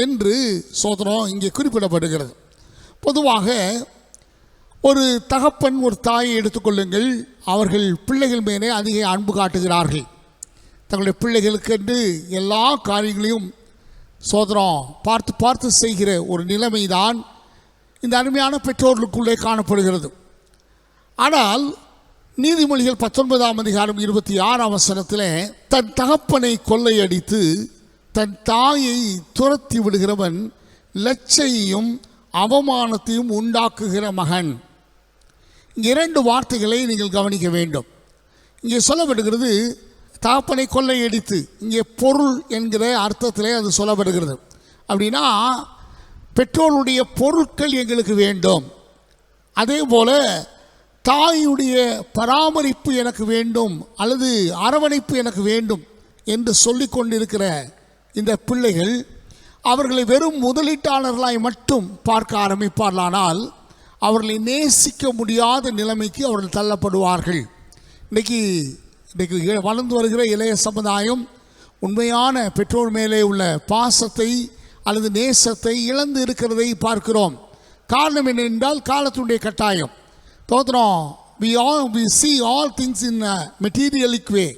என்று சோதனம் இங்கே குறிப்பிடப்படுகிறது. பொதுவாக ஒரு தகப்பன் ஒரு தாயை எடுத்துக்கொள்ளுங்கள், அவர்கள் பிள்ளைகள் மேலே அதிக அன்பு காட்டுகிறார்கள். தங்களுடைய பிள்ளைகளுக்கு என்று எல்லா காரியங்களையும் சோதனம் பார்த்து பார்த்து செய்கிற ஒரு நிலைமைதான் இந்த அருமையான பெற்றோர்களுக்குள்ளே காணப்படுகிறது. ஆனால் நீதிமொழிகள் 19ஆம் அதிகாரம் 26ஆம் வசனத்தில் தன் தகப்பனை கொள்ளையடித்து தன் தாயை துரத்தி விடுகிறவன் லட்சையும் அவமானத்தையும் உண்டாக்குகிற மகன். இங்கே 2 வார்த்தைகளை நீங்கள் கவனிக்க வேண்டும். இங்கே சொல்லப்படுகிறது தகப்பனை கொள்ளையடித்து, இங்கே பொருள் என்கிற அர்த்தத்திலே அது சொல்லப்படுகிறது. அப்படின்னா பெற்றோருடைய பொருட்கள் எங்களுக்கு வேண்டும், அதே போல தாயுடைய பராமரிப்பு எனக்கு வேண்டும் அல்லது அரவணைப்பு எனக்கு வேண்டும் என்று சொல்லி கொண்டிருக்கிற இந்த பிள்ளைகள் அவர்களை வெறும் முதலீட்டாளர்களாய் மட்டும் பார்க்க ஆரம்பிப்பார்களானால் அவர்களை நேசிக்க முடியாத நிலைமைக்கு அவர்கள் தள்ளப்படுவார்கள். இன்றைக்கி வளர்ந்து வருகிற இளைய சமுதாயம் உண்மையான பெற்றோர் மேலே உள்ள பாசத்தை அல்லது நேசத்தை இழந்து இருக்கிறதை பார்க்கிறோம். காரணம் என்னென்றால் காலத்துடைய கட்டாயம். தோத்திரம் we see all things in a materialistic way,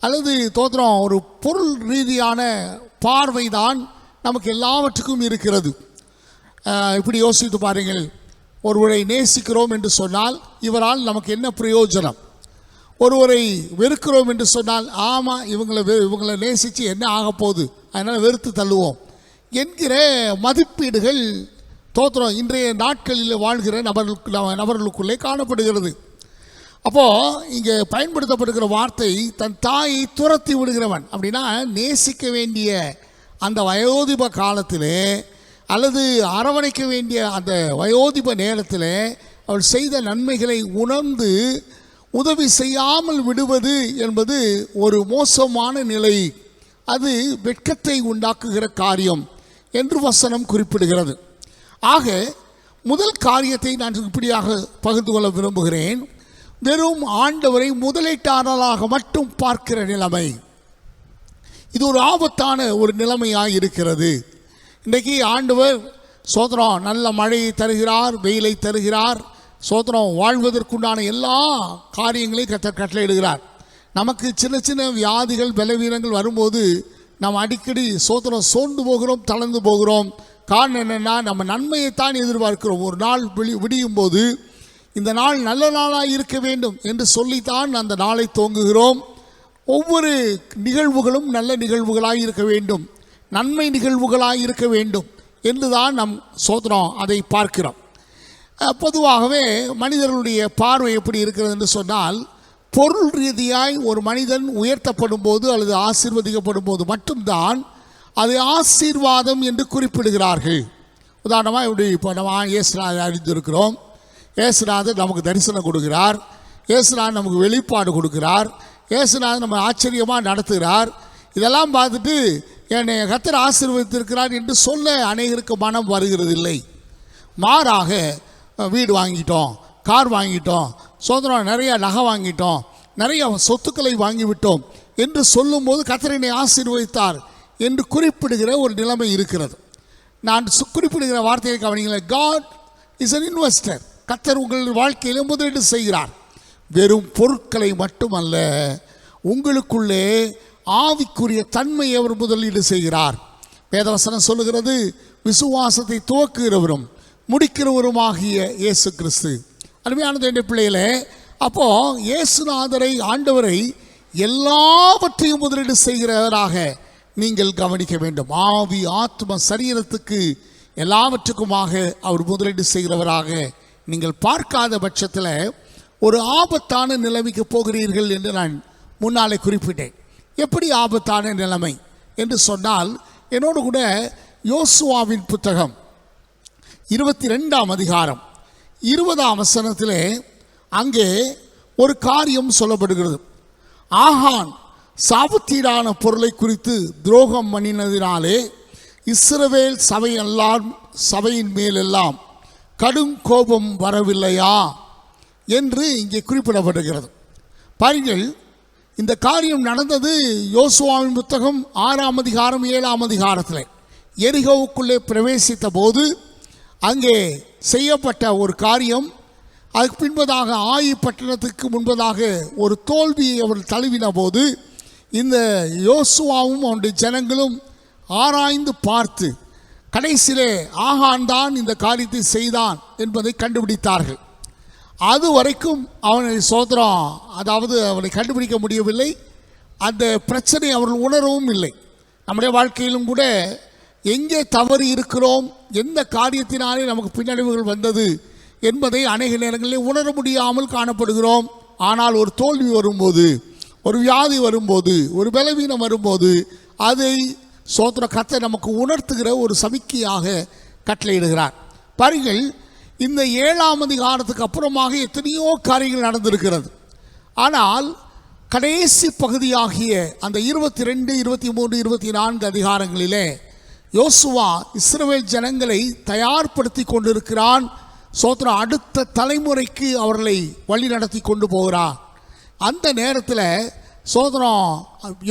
அல்லது தோத்திரம் ஒரு பொருள் ரீதியான பார்வை தான் நமக்கு எல்லாவற்றுக்கும் இருக்கிறது. இப்படி யோசித்து பாருங்கள், ஒருவரை நேசிக்கிறோம் என்று சொன்னால் இவரால் நமக்கு என்ன பிரயோஜனம், ஒருவரை வெறுக்கிறோம் என்று சொன்னால் ஆமாம் இவங்களை நேசித்து என்ன ஆக போகுது, அதனால் வெறுத்து தள்ளுவோம் என்கிற மதிப்பீடுகள் தோத்திரம் இன்றைய நாட்களில் வாழ்கிற நபர்களுக்குள்ளே காணப்படுகிறது. அப்போது இங்கே பயன்படுத்தப்படுகிற வார்த்தை தன் தாயை துரத்தி விடுகிறவன். அப்படின்னா நேசிக்க வேண்டிய அந்த வயோதிப காலத்திலே அல்லது அரவணைக்க வேண்டிய அந்த வயோதிப நேரத்தில் அவள் செய்த நன்மைகளை உணர்ந்து உதவி செய்யாமல் விடுவது என்பது ஒரு மோசமான நிலை, அது வெட்கத்தை உண்டாக்குகிற காரியம் என்று வசனம் குறிப்பிடுகிறது. ஆக முதல் காரியத்தை நான் இப்படியாக பகிர்ந்து கொள்ள விரும்புகிறேன். வெறும் ஆண்டவரை முதலீட்டாளராக மட்டும் பார்க்கிற நிலைமை, இது ஒரு ஆபத்தான ஒரு நிலைமையாக இருக்கிறது. இன்றைக்கி ஆண்டவர் சோதரம் நல்ல மழையை தருகிறார், வெயிலை தருகிறார், சோதரம் வாழ்வதற்குண்டான எல்லா காரியங்களையும் கட்டளையிடுகிறார். நமக்கு சின்ன சின்ன வியாதிகள் பலவீனங்கள் வரும்போது நாம் அடிக்கடி சோதரம் சோர்ந்து போகிறோம், தளர்ந்து போகிறோம். காரணம் என்னென்னா நம்ம நன்மையைத்தான் எதிர்பார்க்கிறோம். ஒரு நாள் விடியும் போது இந்த நாள் நல்ல நாளாக இருக்க வேண்டும் என்று சொல்லித்தான் அந்த நாளை துவங்குகிறோம். ஒவ்வொரு நிகழ்வுகளும் நல்ல நிகழ்வுகளாக இருக்க வேண்டும், நன்மை நிகழ்வுகளாக இருக்க வேண்டும் என்று தான் நம் சோதரம் அதை பார்க்கிறோம். பொதுவாகவே மனிதர்களுடைய பார்வை எப்படி இருக்கிறது என்று சொன்னால், பொருள் ரீதியாய் ஒரு மனிதன் உயர்த்தப்படும் போது அல்லது ஆசீர்வதிக்கப்படும் போது மட்டும்தான் அது ஆசீர்வாதம் என்று குறிப்பிடுகிறார்கள். உதாரணமாக இப்படி இப்போ நம்ம இயேசுநாதர் அறிந்திருக்கிறோம். இயேசுநாதர் நமக்கு தரிசனம் கொடுக்கிறார், இயேசுநாதர் நமக்கு வெளிப்பாடு கொடுக்கிறார், இயேசுநாதர் நம்ம ஆச்சரியமாக நடத்துகிறார். இதெல்லாம் பார்த்துட்டு என்னை கர்த்தர் ஆசீர்வதித்திருக்கிறார் என்று சொல்ல அநேகருக்கு மனம் வருகிறதில்லை. மாறாக வீடு வாங்கிட்டோம், கார் வாங்கிட்டோம், சோதரம் நிறைய நகை வாங்கிட்டோம், நிறைய சொத்துக்களை வாங்கிவிட்டோம் என்று சொல்லும்போது கர்த்தர் என்னை ஆசீர்வதித்தார் என்று குறிப்பிடுகிற ஒரு நிலைமை இருக்கிறது. நான் குறிப்பிடுகிற வார்த்தையை கவனிங்களேன். God is an investor. கர்த்தர் உங்கள் வாழ்க்கையில் முதலீடு செய்கிறார். வெறும் பொருட்களை மட்டுமல்ல, உங்களுக்குள்ளே ஆவிக்குரிய தன்மையை அவர் முதலீடு செய்கிறார். வேதவசனம் சொல்லுகிறது, விசுவாசத்தை துவக்குகிறவரும் முடிக்கிறவருமாகிய இயேசு கிறிஸ்து. அருமையானது என்ற பிள்ளைகளே, அப்போ இயேசுநாதரை, ஆண்டவரை எல்லாவற்றையும் முதலீடு செய்கிறவராக நீங்கள் கவனிக்க வேண்டும். ஆவி, ஆத்ம, சரீரத்துக்கு எல்லாவற்றுக்குமாக அவர் முதலீடு செய்கிறவராக நீங்கள் பார்க்காத பட்சத்தில் ஒரு ஆபத்தான நிலைமைக்கு போகிறீர்கள் என்று நான் முன்னாலே குறிப்பிட்டேன். எப்படி ஆபத்தான நிலைமை என்று சொன்னால், என்னோடு கூட யோசுவாவின் புத்தகம் 22ஆம் அதிகாரம் 20ஆம் வசனத்திலே அங்கே ஒரு காரியம் சொல்லப்படுகிறது. ஆகான் சாபத்தீடான பொருளை குறித்து துரோகம் பண்ணினதினாலே இஸ்ரவேல் சபையின் மேலெல்லாம் கடும் கோபம் வரவில்லையா என்று இங்கே குறிப்பிடப்படுகிறது. பாருங்கள், இந்த காரியம் நடந்தது யோசுவாவின் புத்தகம் 6ஆம் அதிகாரம் 7ஆம் அதிகாரத்தில் எரிகோவுக்குள்ளே பிரவேசித்த போது அங்கே செய்யப்பட்ட ஒரு காரியம். அதுக்கு பின்பதாக ஆயி பட்டணத்துக்கு முன்பதாக ஒரு தோல்வியை அவர் தழுவின போது இந்த யோசுவாவும் அவனுடைய ஜனங்களும் ஆராய்ந்து பார்த்து கடைசியிலே ஆகான் தான் இந்த காரியத்தை செய்தான் என்பதை கண்டுபிடித்தார்கள். அது வரைக்கும் அவனை சோதரம், அதாவது அவனை கண்டுபிடிக்க முடியவில்லை. அந்த பிரச்சனை அவர்கள் உணரவும் இல்லை. நம்முடைய வாழ்க்கையிலும் கூட எங்கே தவறு இருக்கிறோம், எந்த காரியத்தினாலே நமக்கு பின்னடைவுகள் வந்தது என்பதை அநேக நேரங்களில் உணர முடியாமல் காணப்படுகிறோம். ஆனால் ஒரு தோல்வி வரும்போது, ஒரு வியாதி வரும்போது, ஒரு பலவீனம் வரும்போது அதை சோத்திர கர்த்தர் நமக்கு உணர்த்துகிற ஒரு சமிக்கையாக கட்டளையிடுகிறார். பாருங்கள், இந்த 7ஆம் அதிகாரத்துக்கு அப்புறமாக எத்தனையோ காரியங்கள் நடந்திருக்கிறது. ஆனால் கடைசி பகுதியாகிய அந்த 22, 23, 24 அதிகாரங்களிலே யோசுவா இஸ்ரவேல் ஜனங்களை தயார்படுத்தி கொண்டிருக்கிறான். சோத்திரம், அடுத்த தலைமுறைக்கு அவர்களை வழி நடத்தி கொண்டு போகிறார். அந்த நேரத்தில் சோதரம்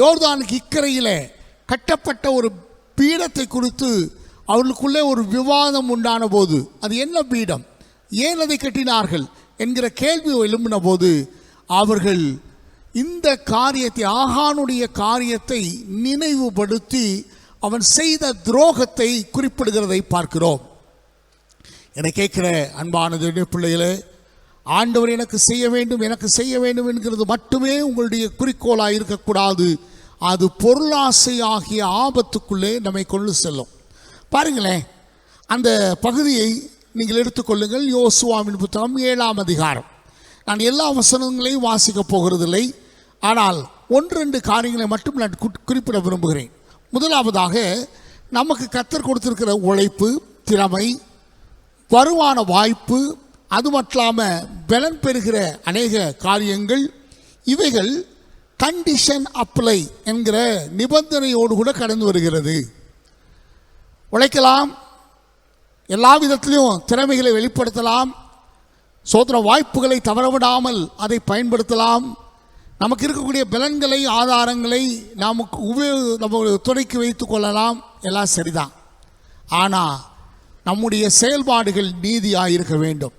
யோர்தானுக்கு இக்கரையில் கட்டப்பட்ட ஒரு பீடத்தை குறித்து அவர்களுக்குள்ளே ஒரு விவாதம் உண்டான போது, அது என்ன பீடம், ஏன் அதை கட்டினார்கள் என்கிற கேள்வி எழும்பின போது அவர்கள் இந்த காரியத்தை, ஆகானுடைய காரியத்தை நினைவுபடுத்தி அவன் செய்த துரோகத்தை குறிப்பிடுகிறதை பார்க்கிறோம். என்னை கேட்கிற அன்பான பிள்ளைகளே, ஆண்டவர் எனக்கு செய்ய வேண்டும், எனக்கு செய்ய வேண்டும் என்கிறது மட்டுமே உங்களுடைய குறிக்கோளாக இருக்கக்கூடாது. அது பொருளாசை ஆகிய ஆபத்துக்குள்ளே நம்மை கொண்டு செல்லும். பாருங்களேன், அந்த பகுதியை நீங்கள் எடுத்துக்கொள்ளுங்கள். யோசுவாவின் புத்தகம் 7ஆம் அதிகாரம். நான் எல்லா வசனங்களையும் வாசிக்கப் போகிறதில்லை. ஆனால் 1-2 காரியங்களை மட்டும் நான் குறிப்பிட விரும்புகிறேன். முதலாவதாக, நமக்கு கர்த்தர் கொடுத்திருக்கிற உழைப்பு, திறமை, வருமான வாய்ப்பு, அது மட்டும் பலன் பெறுகிற அநேக காரியங்கள், இவைகள் கண்டிஷன் அப்ளை என்கிற நிபந்தனையோடு கூட கடந்து வருகிறது. உழைக்கலாம், எல்லா விதத்திலையும் திறமைகளை வெளிப்படுத்தலாம், சோதர வாய்ப்புகளை தவறவிடாமல் அதை பயன்படுத்தலாம், நமக்கு இருக்கக்கூடிய பலன்களை, ஆதாரங்களை நம்ம துணைக்கு வைத்து கொள்ளலாம், எல்லாம் சரிதான். ஆனால் நம்முடைய செயல்பாடுகள் நீதியாக இருக்க வேண்டும்.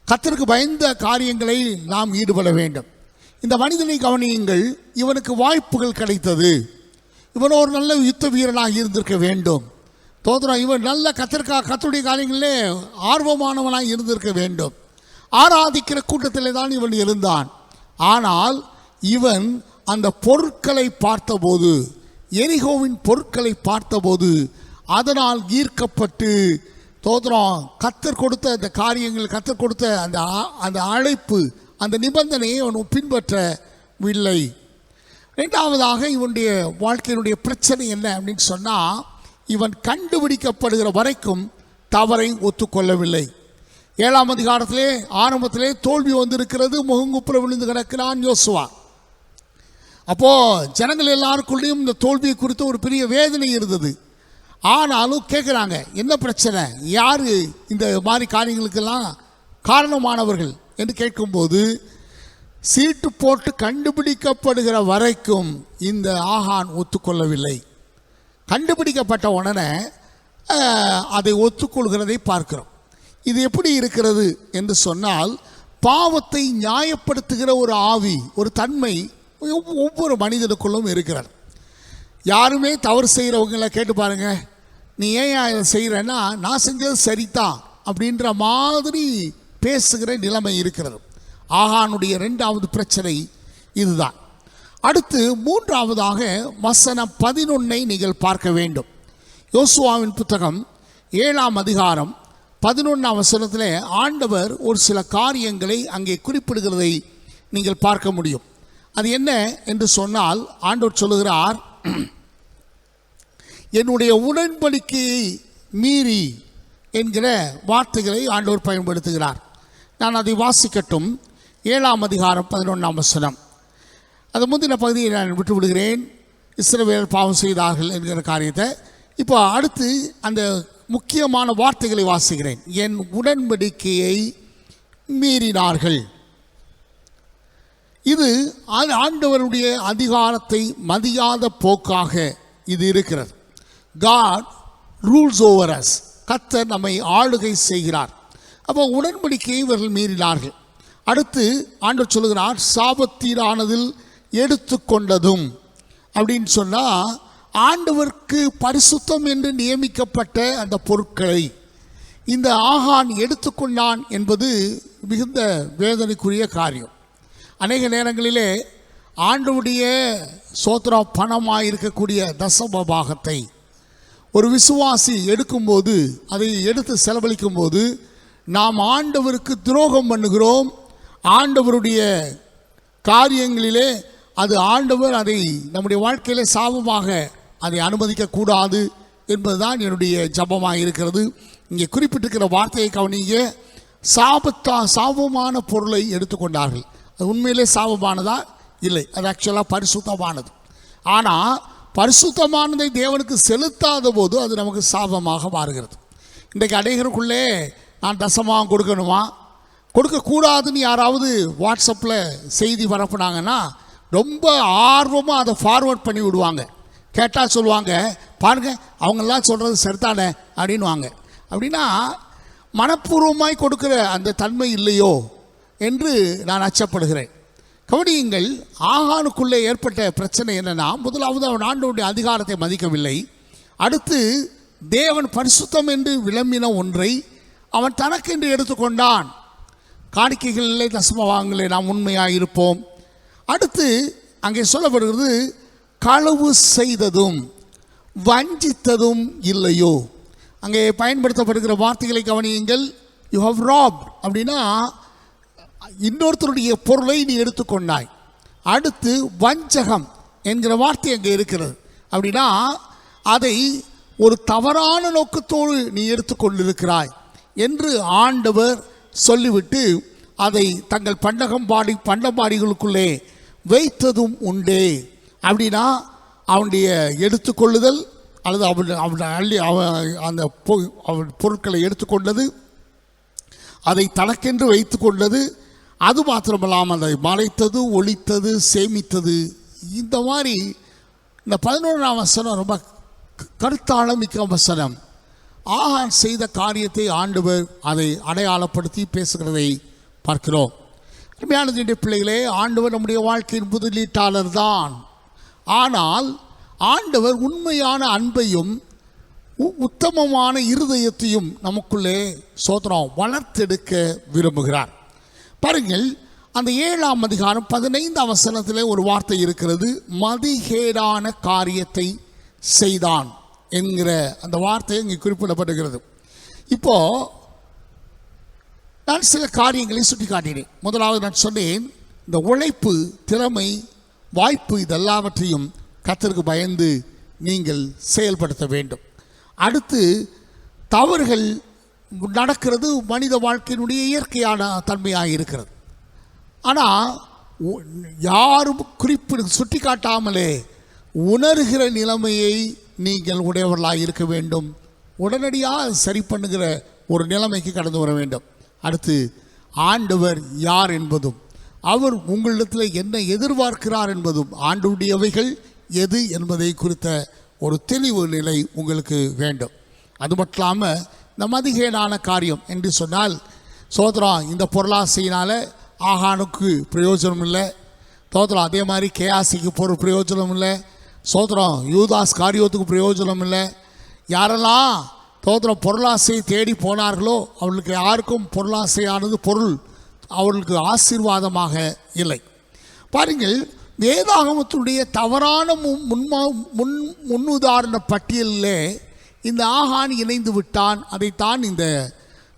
கர்த்தருக்கு பயந்த காரியங்களை நாம் ஈடுபட வேண்டும். இந்த மனிதனை கவனியுங்கள். இவனுக்கு வாய்ப்புகள் கிடைத்தது. இவன் ஒரு நல்ல யுத்த வீரனாக இருந்திருக்க வேண்டும். தோதரம், இவன் நல்ல கர்த்தருடைய காரியங்களிலே ஆர்வமானவனாக இருந்திருக்க வேண்டும். ஆராதிக்கிற கூட்டத்தில் தான் இவன் இருந்தான். ஆனால் இவன் அந்த பொருட்களை பார்த்தபோது, எரிகோவின் பொருட்களை பார்த்தபோது அதனால் ஈர்க்கப்பட்டு, தோதரம், கர்த்தர் கொடுத்த அந்த காரியங்கள், கர்த்தர் கொடுத்த அந்த அழைப்பு, அந்த நிபந்தனையை அவன் பின்பற்றவில்லை. இரண்டாவதாக, இவனுடைய வாழ்க்கையினுடைய பிரச்சனை என்ன அப்படின்னு சொன்னால், இவன் கண்டுபிடிக்கப்படுகிற வரைக்கும் தவறை ஒத்துக்கொள்ளவில்லை. 7ஆம் அதிகாரத்திலே ஆரம்பத்திலே தோல்வி வந்திருக்கிறது. முகங்குப்புற விழுந்து கிடக்கிறான் யோசுவா. அப்போது ஜனங்கள் எல்லாருக்குள்ளேயும் இந்த தோல்வியை குறித்து ஒரு பெரிய வேதனை இருந்தது. ஆனாலும் கேட்குறாங்க, என்ன பிரச்சனை, யார் இந்த மாதிரி காரியங்களுக்கெல்லாம் காரணமானவர்கள் என்று கேட்கும்போது, சீட்டு போட்டு கண்டுபிடிக்கப்படுகிற வரைக்கும் இந்த ஆகான் ஒத்துக்கொள்ளவில்லை. கண்டுபிடிக்கப்பட்ட உடனே அதை ஒத்துக்கொள்கிறதை பார்க்கிறோம். இது எப்படி இருக்கிறது என்று சொன்னால், பாவத்தை நியாயப்படுத்துகிற ஒரு ஆவி, ஒரு தன்மை ஒவ்வொரு மனிதனுக்குள்ளும் இருக்கிறது. யாருமே தவறு செய்கிறவங்களை கேட்டு பாருங்க, நீ ஏன் இதை செய்கிறேன்னா, நான் செஞ்சது சரிதான் அப்படின்ற மாதிரி பேசுகிற நிலைமை இருக்கிறது. ஆகானுடைய இரண்டாவது பிரச்சனை இதுதான். அடுத்து மூன்றாவதாக வசனம் 11 நீங்கள் பார்க்க வேண்டும். யோசுவாவின் புத்தகம் 7ஆம் அதிகாரம் 11ஆம் வசனத்தில் ஆண்டவர் ஒரு சில காரியங்களை அங்கே குறிப்பிடுகிறதை நீங்கள் பார்க்க முடியும். அது என்ன என்று சொன்னால், ஆண்டவர் சொல்லுகிறார், என்னுடைய உடன்படிக்கையை மீறி என்கிற வார்த்தைகளை ஆண்டவர் பயன்படுத்துகிறார். நான் அதை வாசிக்கட்டும். 7ஆம் அதிகாரம் 11ஆம் வசனம். அது முந்தின பகுதியை நான் விட்டு விடுகிறேன். இஸ்ரவேலர் பாவம் செய்தார்கள் என்கிற காரியத்தை. இப்போ அடுத்து அந்த முக்கியமான வார்த்தைகளை வாசிக்கிறேன். என் உடன்படிக்கையை மீறினார்கள். இது ஆண்டவருடைய அதிகாரத்தை மதியாத போக்காக இது இருக்கிறது. God rules over us. கர்த்தர் நம்மை ஆளுகை செய்கிறார். அப்போ உடன்படிக்கையை இவர்கள் மீறினார்கள். அடுத்து ஆண்டவர் சொல்லுகிறார், சாபத்தீடானதில் எடுத்துக்கொண்டதும் அப்படின்னு சொன்னால், ஆண்டவருக்கு பரிசுத்தம் என்று நியமிக்கப்பட்ட அந்த பொருட்களை இந்த ஆகான் எடுத்துக்கொண்டான் என்பது மிகுந்த வேதனைக்குரிய காரியம். அநேக நேரங்களிலே ஆண்டவருடைய சோத்ரா பணமாக இருக்கக்கூடிய தசம பாகத்தை ஒரு விசுவாசி எடுக்கும்போது, அதை எடுத்து செலவழிக்கும் போது நாம் ஆண்டவருக்கு துரோகம் பண்ணுகிறோம். ஆண்டவருடைய காரியங்களிலே அது ஆண்டவர் அதை நம்முடைய வாழ்க்கையிலே சாபமாக அதை அனுமதிக்கக்கூடாது என்பதுதான் என்னுடைய ஜபமாக இருக்கிறது. இங்கே குறிப்பிட்டிருக்கிற வார்த்தையை கவனிங்க. சாபமான பொருளை எடுத்துக்கொண்டார்கள். அது உண்மையிலே சாபமானதா? இல்லை, அது ஆக்சுவலாக பரிசுத்தமானது. ஆனால் பரிசுத்தமானதை தேவனுக்கு செலுத்தாத போது அது நமக்கு சாபமாக மாறுகிறது. இன்றைக்கு அநேகருக்குள்ளே நான் தசமாக கொடுக்கணுமா, கொடுக்கக்கூடாதுன்னு யாராவது வாட்ஸ்அப்பில் செய்தி பரப்புனாங்கன்னா ரொம்ப ஆர்வமாக அதை ஃபார்வர்ட் பண்ணி விடுவாங்க. கேட்டால் சொல்லுவாங்க, பாருங்கள் அவங்கெல்லாம் சொல்கிறது சரிதானே அப்படின்வாங்க. அப்படின்னா மனப்பூர்வமாய் கொடுக்குற அந்த தன்மை இல்லையோ என்று நான் அச்சப்படுகிறேன். கவனியுங்கள், ஆகானுக்குள்ளே ஏற்பட்ட பிரச்சனை என்னென்னா, முதலாவது அவன் ஆண்டவருடைய அதிகாரத்தை மதிக்கவில்லை. அடுத்து தேவன் பரிசுத்தம் என்று விளம்பின ஒன்றை அவன் தனக்கென்று எடுத்துக்கொண்டான். காணிக்கைகளிலே தசமபாகங்களிலே நாம் உண்மையாக இருப்போம். அடுத்து அங்கே சொல்லப்படுகிறது, களவு செய்ததும் வஞ்சித்ததும் இல்லையோ. அங்கே பயன்படுத்தப்படுகிற வார்த்தைகளை கவனியுங்கள். யூ ஹவ் ராப்ட் அப்படின்னா இன்னொருத்தருடைய பொருளை நீ எடுத்துக்கொண்டாய். அடுத்து வஞ்சகம் என்கிற வார்த்தை அங்கே இருக்கிறது. அப்படின்னா அதை ஒரு தவறான நோக்கத்தோடு நீ எடுத்துக்கொண்டிருக்கிறாய் என்று ஆண்டவர் சொல்லிவிட்டு அதை தங்கள் பண்டபாடிகளுக்குள்ளே வைத்ததும் உண்டே. அப்படின்னா அவனுடைய எடுத்துக்கொள்ளுதல் அல்லது அந்த பொருட்களை எடுத்துக்கொண்டது, அதை தனக்கென்று வைத்து கொண்டது, அது மாத்திரமல்லாமல் அதை மறைத்தது, ஒழித்தது, சேமித்தது. இந்த மாதிரி இந்த 11ஆம் வசனம் ரொம்ப கருத்தாழ மிக்க வசனம். ஆகான் செய்த காரியத்தை ஆண்டவர் அதை அடையாளப்படுத்தி பேசுகிறதை பார்க்கிறோம். அருமையான பிள்ளைகளே, ஆண்டவர் நம்முடைய வாழ்க்கையின் முதலீட்டாளர் தான். ஆனால் ஆண்டவர் உண்மையான அன்பையும் உத்தமமான இருதயத்தையும் நமக்குள்ளே சோதரம் வளர்த்தெடுக்க விரும்புகிறார். பாருங்கள், அந்த 7ஆம் அதிகாரம் 15ஆம் வசனத்திலே ஒரு வார்த்தை இருக்கிறது. மதிகேடான காரியத்தை செய்தான் என்கிற அந்த வார்த்தை இங்கே குறிப்பிடப்படுகிறது. இப்போ நான் சில காரியங்களை சுட்டி காட்டினேன். முதலாவது நான் சொன்னேன், இந்த உழைப்பு, திறமை, வாய்ப்பு இதெல்லாவற்றையும் கர்த்தருக்கு பயந்து நீங்கள் செயல்படுத்த வேண்டும். அடுத்து தவறுகள் நடக்கிறது மனித வாழ்க்கையினுடைய இயற்கையான தன்மையாக இருக்கிறது. ஆனால் யாரும் சுட்டி காட்டாமலே உணர்கிற நிலைமையை நீங்கள் உடையவர்களாக இருக்க வேண்டும். உடனடியாக சரி பண்ணுகிற ஒரு நிலைமைக்கு கடந்து வர வேண்டும். அடுத்து ஆண்டவர் யார் என்பதும், அவர் உங்களிடத்தில் என்ன எதிர்பார்க்கிறார் என்பதும், ஆண்டவருடையவைகள் எது என்பதை குறித்த ஒரு தெளிவு நிலை உங்களுக்கு வேண்டும். அது மட்டும் இல்லாமல் இந்த மதிகேடான காரியம் என்று சொன்னால், சோதரம் இந்த பொருளாசையினால் ஆகானுக்கு பிரயோஜனம் இல்லை. சோதரம் அதே மாதிரி கேயாசிக்கு போகிற பிரயோஜனம் இல்லை. சோதரம் யூதாஸ் காரியத்துக்கு பிரயோஜனம் இல்லை. யாரெல்லாம் சோதரம் பொருளாசையை தேடி போனார்களோ அவர்களுக்கு யாருக்கும் பொருளாசையானது பொருள் அவர்களுக்கு ஆசீர்வாதமாக இல்லை. பாருங்கள், வேதாகமத்தினுடைய தவறான முன்னுதாரண பட்டியலிலே இந்த ஆகான் இணைந்து விட்டான். அதைத்தான் இந்த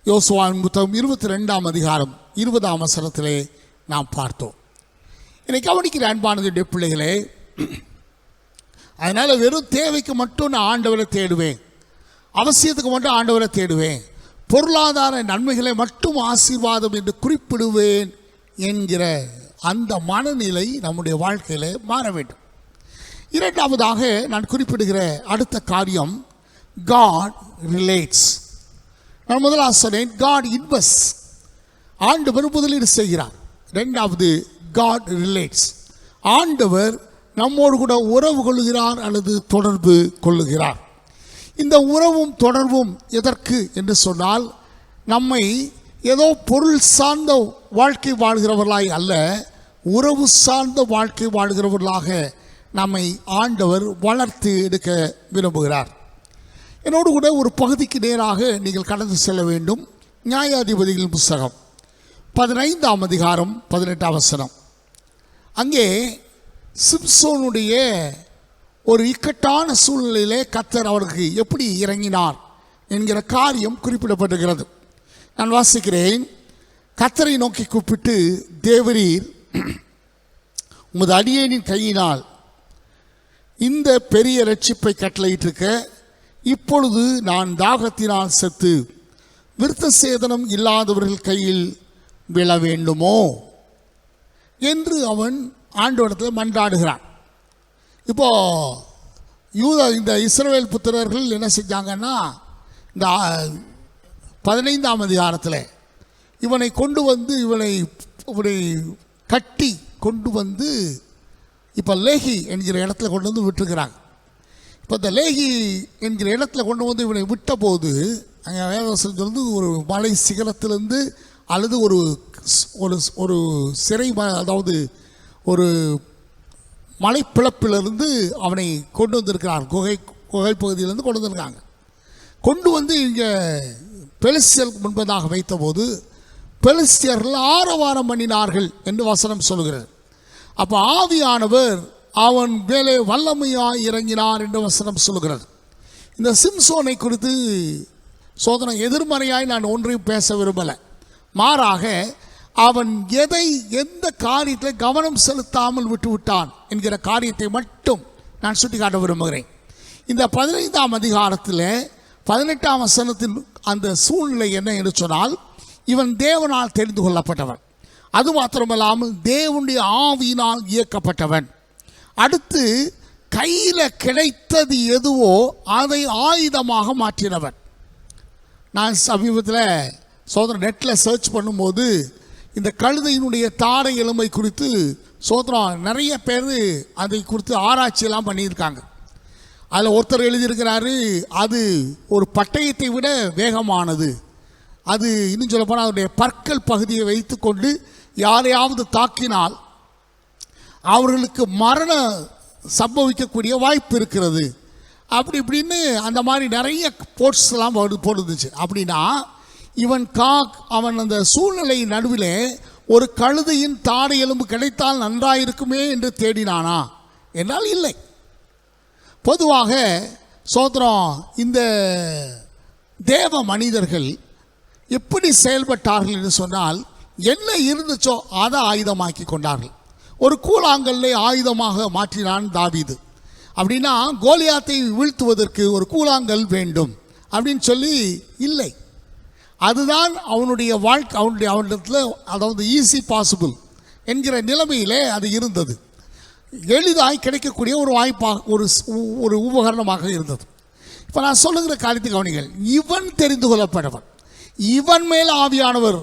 யோசுவாவின் புத்தகம் 22ஆம் அதிகாரம் 20ஆம் வசனத்திலே நாம் பார்த்தோம். என்னை கவனிக்கிற அன்பானதுடைய பிள்ளைகளே, அதனால் வெறும் தேவைக்கு மட்டும் நான் ஆண்டவரை தேடுவேன், அவசியத்துக்கு மட்டும் ஆண்டவரை தேடுவேன், பொருளாதார நன்மைகளை மட்டும் ஆசீர்வாதம் என்று குறிப்பிடுவேன் என்கிற அந்த மனநிலை நம்முடைய வாழ்க்கையில் மாற வேண்டும். இரண்டாவதாக நான் குறிப்பிடுகிற அடுத்த காரியம், God relates. நான் முதலாக சொன்னேன், God invests. ஆண்டவர் முதலீடு செய்கிறார். இரண்டாவது, God relates. ஆண்டவர் நம்மோடு கூட உறவு கொள்ளுகிறார் அல்லது தொடர்பு கொள்ளுகிறார். இந்த உறவும் தொடர்பும் எதற்கு என்று சொன்னால், நம்மை ஏதோ பொருள் சார்ந்த வாழ்க்கை வாழ்கிறவர்களாய் அல்ல, உறவு சார்ந்த வாழ்க்கை வாழ்கிறவர்களாக நம்மை ஆண்டவர் வளர்த்து எடுக்க விரும்புகிறார். என்னோடு கூட ஒரு பகுதிக்கு நேராக நீங்கள் கடந்து செல்ல வேண்டும். நியாயாதிபதிகள் புத்தகம் 15ஆம் அதிகாரம் 18ஆம் வசனம். அங்கே சிம்சோனுடைய ஒரு இக்கட்டான சூழ்நிலையிலே கர்த்தர் அவருக்கு எப்படி இறங்கினார் என்கிற காரியம் குறிப்பிடப்படுகிறது. நான் வாசிக்கிறேன். கர்த்தரை நோக்கி கூப்பிட்டு, தேவரீர் உமது அடியேனின் கையினால் இந்த பெரிய ரட்சிப்பை கட்டளையிட்டிருக்க, இப்பொழுது நான் தாகத்தினால் செத்து விருத்த சேதனம் இல்லாதவர்கள் கையில் விழ வேண்டுமோ என்று அவன் ஆண்டவரிடத்தில் மன்றாடுகிறான். இப்போ இந்த இஸ்ரவேல் புத்திரர்கள் என்ன செஞ்சாங்கன்னா, இந்த 15ஆம் அதிகாரத்தில் இவனை கொண்டு வந்து இவனை கட்டி கொண்டு வந்து இப்போ லேகி என்கிற இடத்துல கொண்டு வந்து விட்டுருக்கிறாங்க. இப்போ இந்த லேகி என்கிற இடத்துல கொண்டு வந்து இவனை விட்ட போது அங்கே வேதவசனம் வந்து ஒரு மலை சிகரத்திலிருந்து அல்லது ஒரு ஒரு சிறை, அதாவது ஒரு மலைப்பிளப்பிலிருந்து அவனை கொண்டு வந்திருக்கிறார். குகை பகுதியிலேருந்து கொண்டு வந்திருக்காங்க. கொண்டு வந்து இங்கே பெலிஸ்தியருக்கு முன்பதாக வைத்தபோது பெலிஸ்தியர்கள் ஆரவாரம் பண்ணினார்கள் என்று வசனம் சொல்கிறது. அப்போ ஆவியானவர் அவன் மேலே வல்லமையாய் இறங்கினார் என்று வசனம் சொல்கிறது. இந்த சிம்சோனை குறித்து சோதனை எதிர்மறையாய் நான் ஒன்றையும் பேச விரும்பலை. மாறாக அவன் எந்த காரியத்தில் கவனம் செலுத்தாமல் விட்டுவிட்டான் என்கிற காரியத்தை மட்டும் நான் சுட்டிக்காட்ட விரும்புகிறேன். இந்த 15ஆம் அதிகாரத்தில் 18ஆம் வசனத்தின் அந்த சூழ்நிலை என்ன என்று சொன்னால், இவன் தேவனால் தெரிந்து கொள்ளப்பட்டவன், அது மாத்திரமல்லாமல் தேவனுடைய ஆவியினால் இயக்கப்பட்டவன். அடுத்து கையில் கிடைத்தது எதுவோ அதை ஆயுதமாக மாற்றினவன். நான் சமீபத்தில் சோதனை நெட்டில் சர்ச் பண்ணும்போது இந்த கழுதையினுடைய தாடை எலும்பை குறித்து நிறைய பேர் அதை குறித்து ஆராய்ச்சியெல்லாம் பண்ணியிருக்காங்க. அதில் ஒருத்தர் எழுதியிருக்கிறாரு, அது ஒரு பட்டயத்தை விட வேகமானது. அது இன்னும் சொல்லப்போனால் அதனுடைய பற்கள் பகுதியை வைத்து கொண்டு யாரையாவது தாக்கினால் அவர்களுக்கு மரணம் சம்பவிக்கக்கூடிய வாய்ப்பு இருக்கிறது. அப்படி இப்படின்னு அந்த மாதிரி நிறைய போட்ஸ்லாம் போடுதுச்சு. அப்படின்னா அவன் அந்த சூழ்நிலை நடுவில் ஒரு கழுதையின் தாடை எலும்பு கிடைத்தால் நன்றாயிருக்குமே என்று தேடினானா என்றால் இல்லை. பொதுவாக இந்த தேவ மனிதர்கள் எப்படி செயல்பட்டார்கள் என்று சொன்னால், என்ன இருந்துச்சோ அதை ஆயுதமாக்கி கொண்டார்கள். ஒரு கூழாங்கல்லை ஆயுதமாக மாற்றினான் தாவீது. அப்படின்னா கோலியாத்தை வீழ்த்துவதற்கு ஒரு கூழாங்கல் வேண்டும் அப்படின்னு சொல்லி இல்லை. அதுதான் அவனுடைய வாழ்க்கை, அவனிடத்தில் அதாவது ஈஸி பாசிபிள் என்கிற நிலைமையிலே அது இருந்தது. எளிதாய் கிடைக்கக்கூடிய ஒரு வாய்ப்பாக ஒரு உபகரணமாக இருந்தது. இப்போ நான் சொல்லுகிற காரியத்தை கவனிங்கள். இவன் தெரிந்து கொள்ளப்பட்டவன், இவன் மேல் ஆவியானவர்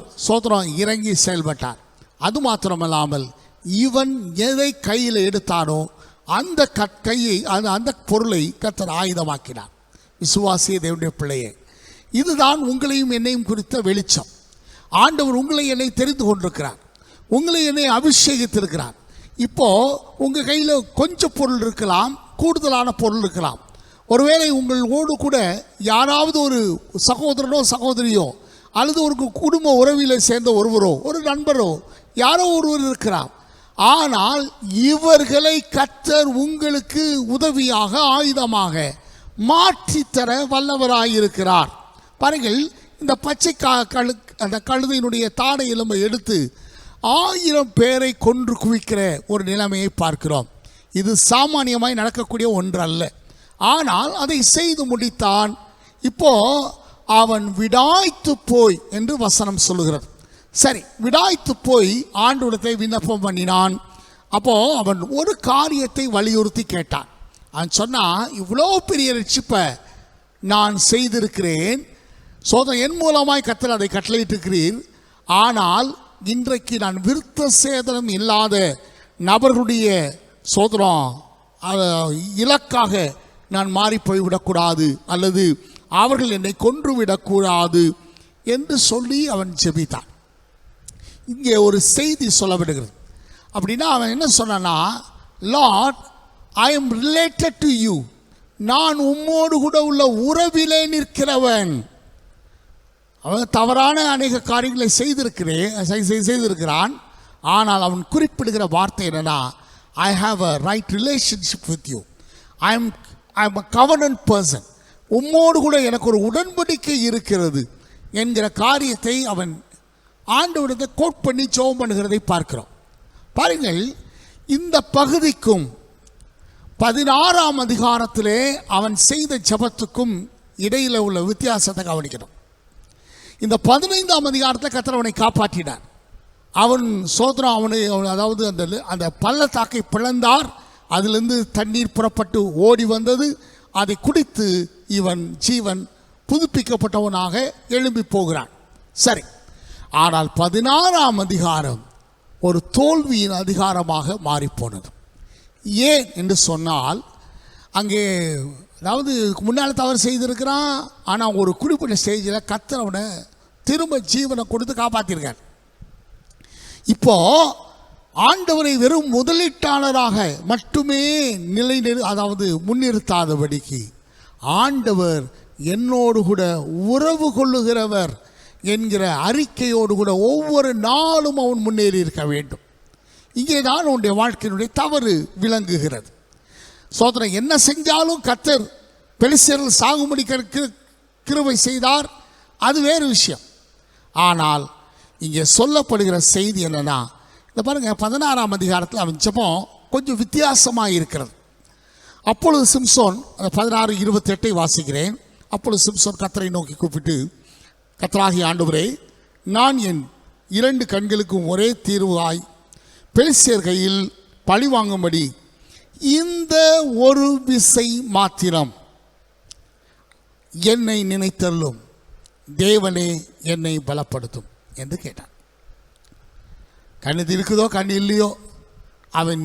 இறங்கி செயல்பட்டார். அது மாத்திரமல்லாமல் இவன் எதை கையில் எடுத்தானோ அந்த கையை அந்த பொருளை கர்த்தர் ஆயுதமாக்கினார். விசுவாசிய தேவனுடைய பிள்ளையே, இதுதான் உங்களையும் என்னையும் குறித்த வெளிச்சம். ஆண்டவர் உங்களை என்னை தெரிந்து கொண்டிருக்கிறார், உங்களை என்னை அபிஷேகித்திருக்கிறார். இப்போ உங்கள் கையில் கொஞ்சம் பொருள் இருக்கலாம், கூடுதலான பொருள் இருக்கலாம். ஒருவேளை உங்களோடு கூட யாராவது ஒரு சகோதரனோ சகோதரியோ அல்லது ஒரு குடும்ப உறவில் சேர்ந்த ஒருவரோ ஒரு நண்பரோ யாரோ ஒருவர் இருக்கிறார். ஆனால் இவர்களை கர்த்தர் உங்களுக்கு உதவியாக ஆயுதமாக மாற்றித்தர வல்லவராயிருக்கிறார். பாருங்கள், இந்த பச்சை அந்த கழுதையினுடைய தாடை எலும்பை எடுத்து 1000 பேரை கொன்று குவிக்கிற ஒரு நிலைமையை பார்க்கிறோம். இது சாமானியமாய் நடக்கக்கூடிய ஒன்று அல்ல. ஆனால் அதை செய்து முடித்தான். இப்போ அவன் விடாய்த்து போய் என்று வசனம் சொல்லுகிறது. சரி, விடாய்த்து போய் ஆண்டவரிடத்தை விண்ணப்பம் பண்ணினான். அப்போ அவன் ஒரு காரியத்தை வலியுறுத்தி கேட்டான். அவன் சொன்னான், இவ்வளோ பெரிய ரட்சிப்பை நான் செய்திருக்கிறேன், சோதனை என் மூலமாய் கர்த்தர் அதை கட்டளையிட்டிருக்கிறீர். ஆனால் இன்றைக்கு நான் விருத்த சேதனம் இல்லாத நபர்களுடைய சோதனம் இலக்காக நான் மாறி போய்விடக்கூடாது, அல்லது அவர்கள் என்னை கொன்றுவிடக்கூடாது என்று சொல்லி அவன் ஜெபித்தான். இங்கே ஒரு செய்தி சொல்லப்படுகிறது. அப்படின்னா அவன் என்ன சொன்னான்னா, Lord, I am related to you, நான் உம்மோடு கூட உள்ள உறவிலே நிற்கிறவன். அவன் தவறான அநேக காரியங்களை செய்திருக்கிறான். ஆனால் அவன் குறிப்பிடுகிற வார்த்தை என்னன்னா, I have a right relationship with you, I am a கவர்னன்ட் person, உம்மோடு கூட எனக்கு ஒரு உடன்படிக்கை இருக்கிறது என்கிற காரியத்தை அவன் ஆண்டவரிடத்தை கோட் பண்ணி ஜெபம் பண்ணுகிறதை பார்க்கிறோம். பாருங்கள், இந்த பகுதிக்கும் 16ஆம் அதிகாரத்திலே அவன் செய்த ஜெபத்துக்கும் இடையில் உள்ள வித்தியாசத்தை கவனிக்கணும். இந்த 15ஆம் அதிகாரத்தில் கர்த்தர் அவனை காப்பாற்றினார். அவன் சோதரம் அவனை, அதாவது அந்த பள்ளத்தாக்கை பிளந்தார், அதிலிருந்து தண்ணீர் புறப்பட்டு ஓடி வந்தது. அதை குடித்து இவன் ஜீவன் புதுப்பிக்கப்பட்டவனாக எழும்பி போகிறான். சரி, ஆனால் 16ஆம் அதிகாரம் ஒரு தோல்வியின் அதிகாரமாக மாறிப்போனது. ஏன் என்று சொன்னால், அங்கே அதாவது முன்னால் தவறு செய்திருக்கிறான், ஆனால் ஒரு குறிப்பிட்ட ஸ்டேஜில் கர்த்தர் அவனை திரும்ப ஜீவனை கொடுத்து காப்பாற்றிருக்கார். இப்போ ஆண்டவரை வெறும் முதலீட்டாளராக மட்டுமே அதாவது முன்னிறுத்தாதபடிக்கு, ஆண்டவர் என்னோடு கூட உறவு கொள்ளுகிறவர் என்கிற அறிக்கையோடு கூட ஒவ்வொரு நாளும் அவன் முன்னேறி இருக்க வேண்டும். இங்கே தான் உன்னுடைய வாழ்க்கையினுடைய தவறு விளங்குகிறது. சோதனை என்ன செஞ்சாலும் கர்த்தர் பெலிஸ்தர்கள் சாகும்படி கிருபை செய்தார், அது வேறு விஷயம். ஆனால் இங்கே சொல்லப்படுகிற செய்தி என்னன்னா, இந்த பாருங்க, 16ஆம் அதிகாரத்தில் அவன் ஜெபம் கொஞ்சம் வித்தியாசமாக இருக்கிறது. அப்பொழுது சிம்சோன், 16:28 வாசிக்கிறேன். அப்பொழுது சிம்சோன் கர்த்தரை நோக்கி கூப்பிட்டு, கர்த்தராகிய ஆண்டவரே, நான் என் 2 கண்களுக்கும் ஒரே தீர்வாய் பெலிஸ்தர் கையில் பழி வாங்கும்படி இந்த ஒரு விசை மாத்திரம் என்னை நினைத்தள்ளும், தேவனே என்னை பலப்படுத்தும் என்று கேட்டான். கண்ணு இருக்குதோ கண்ணு இல்லையோ, அவன்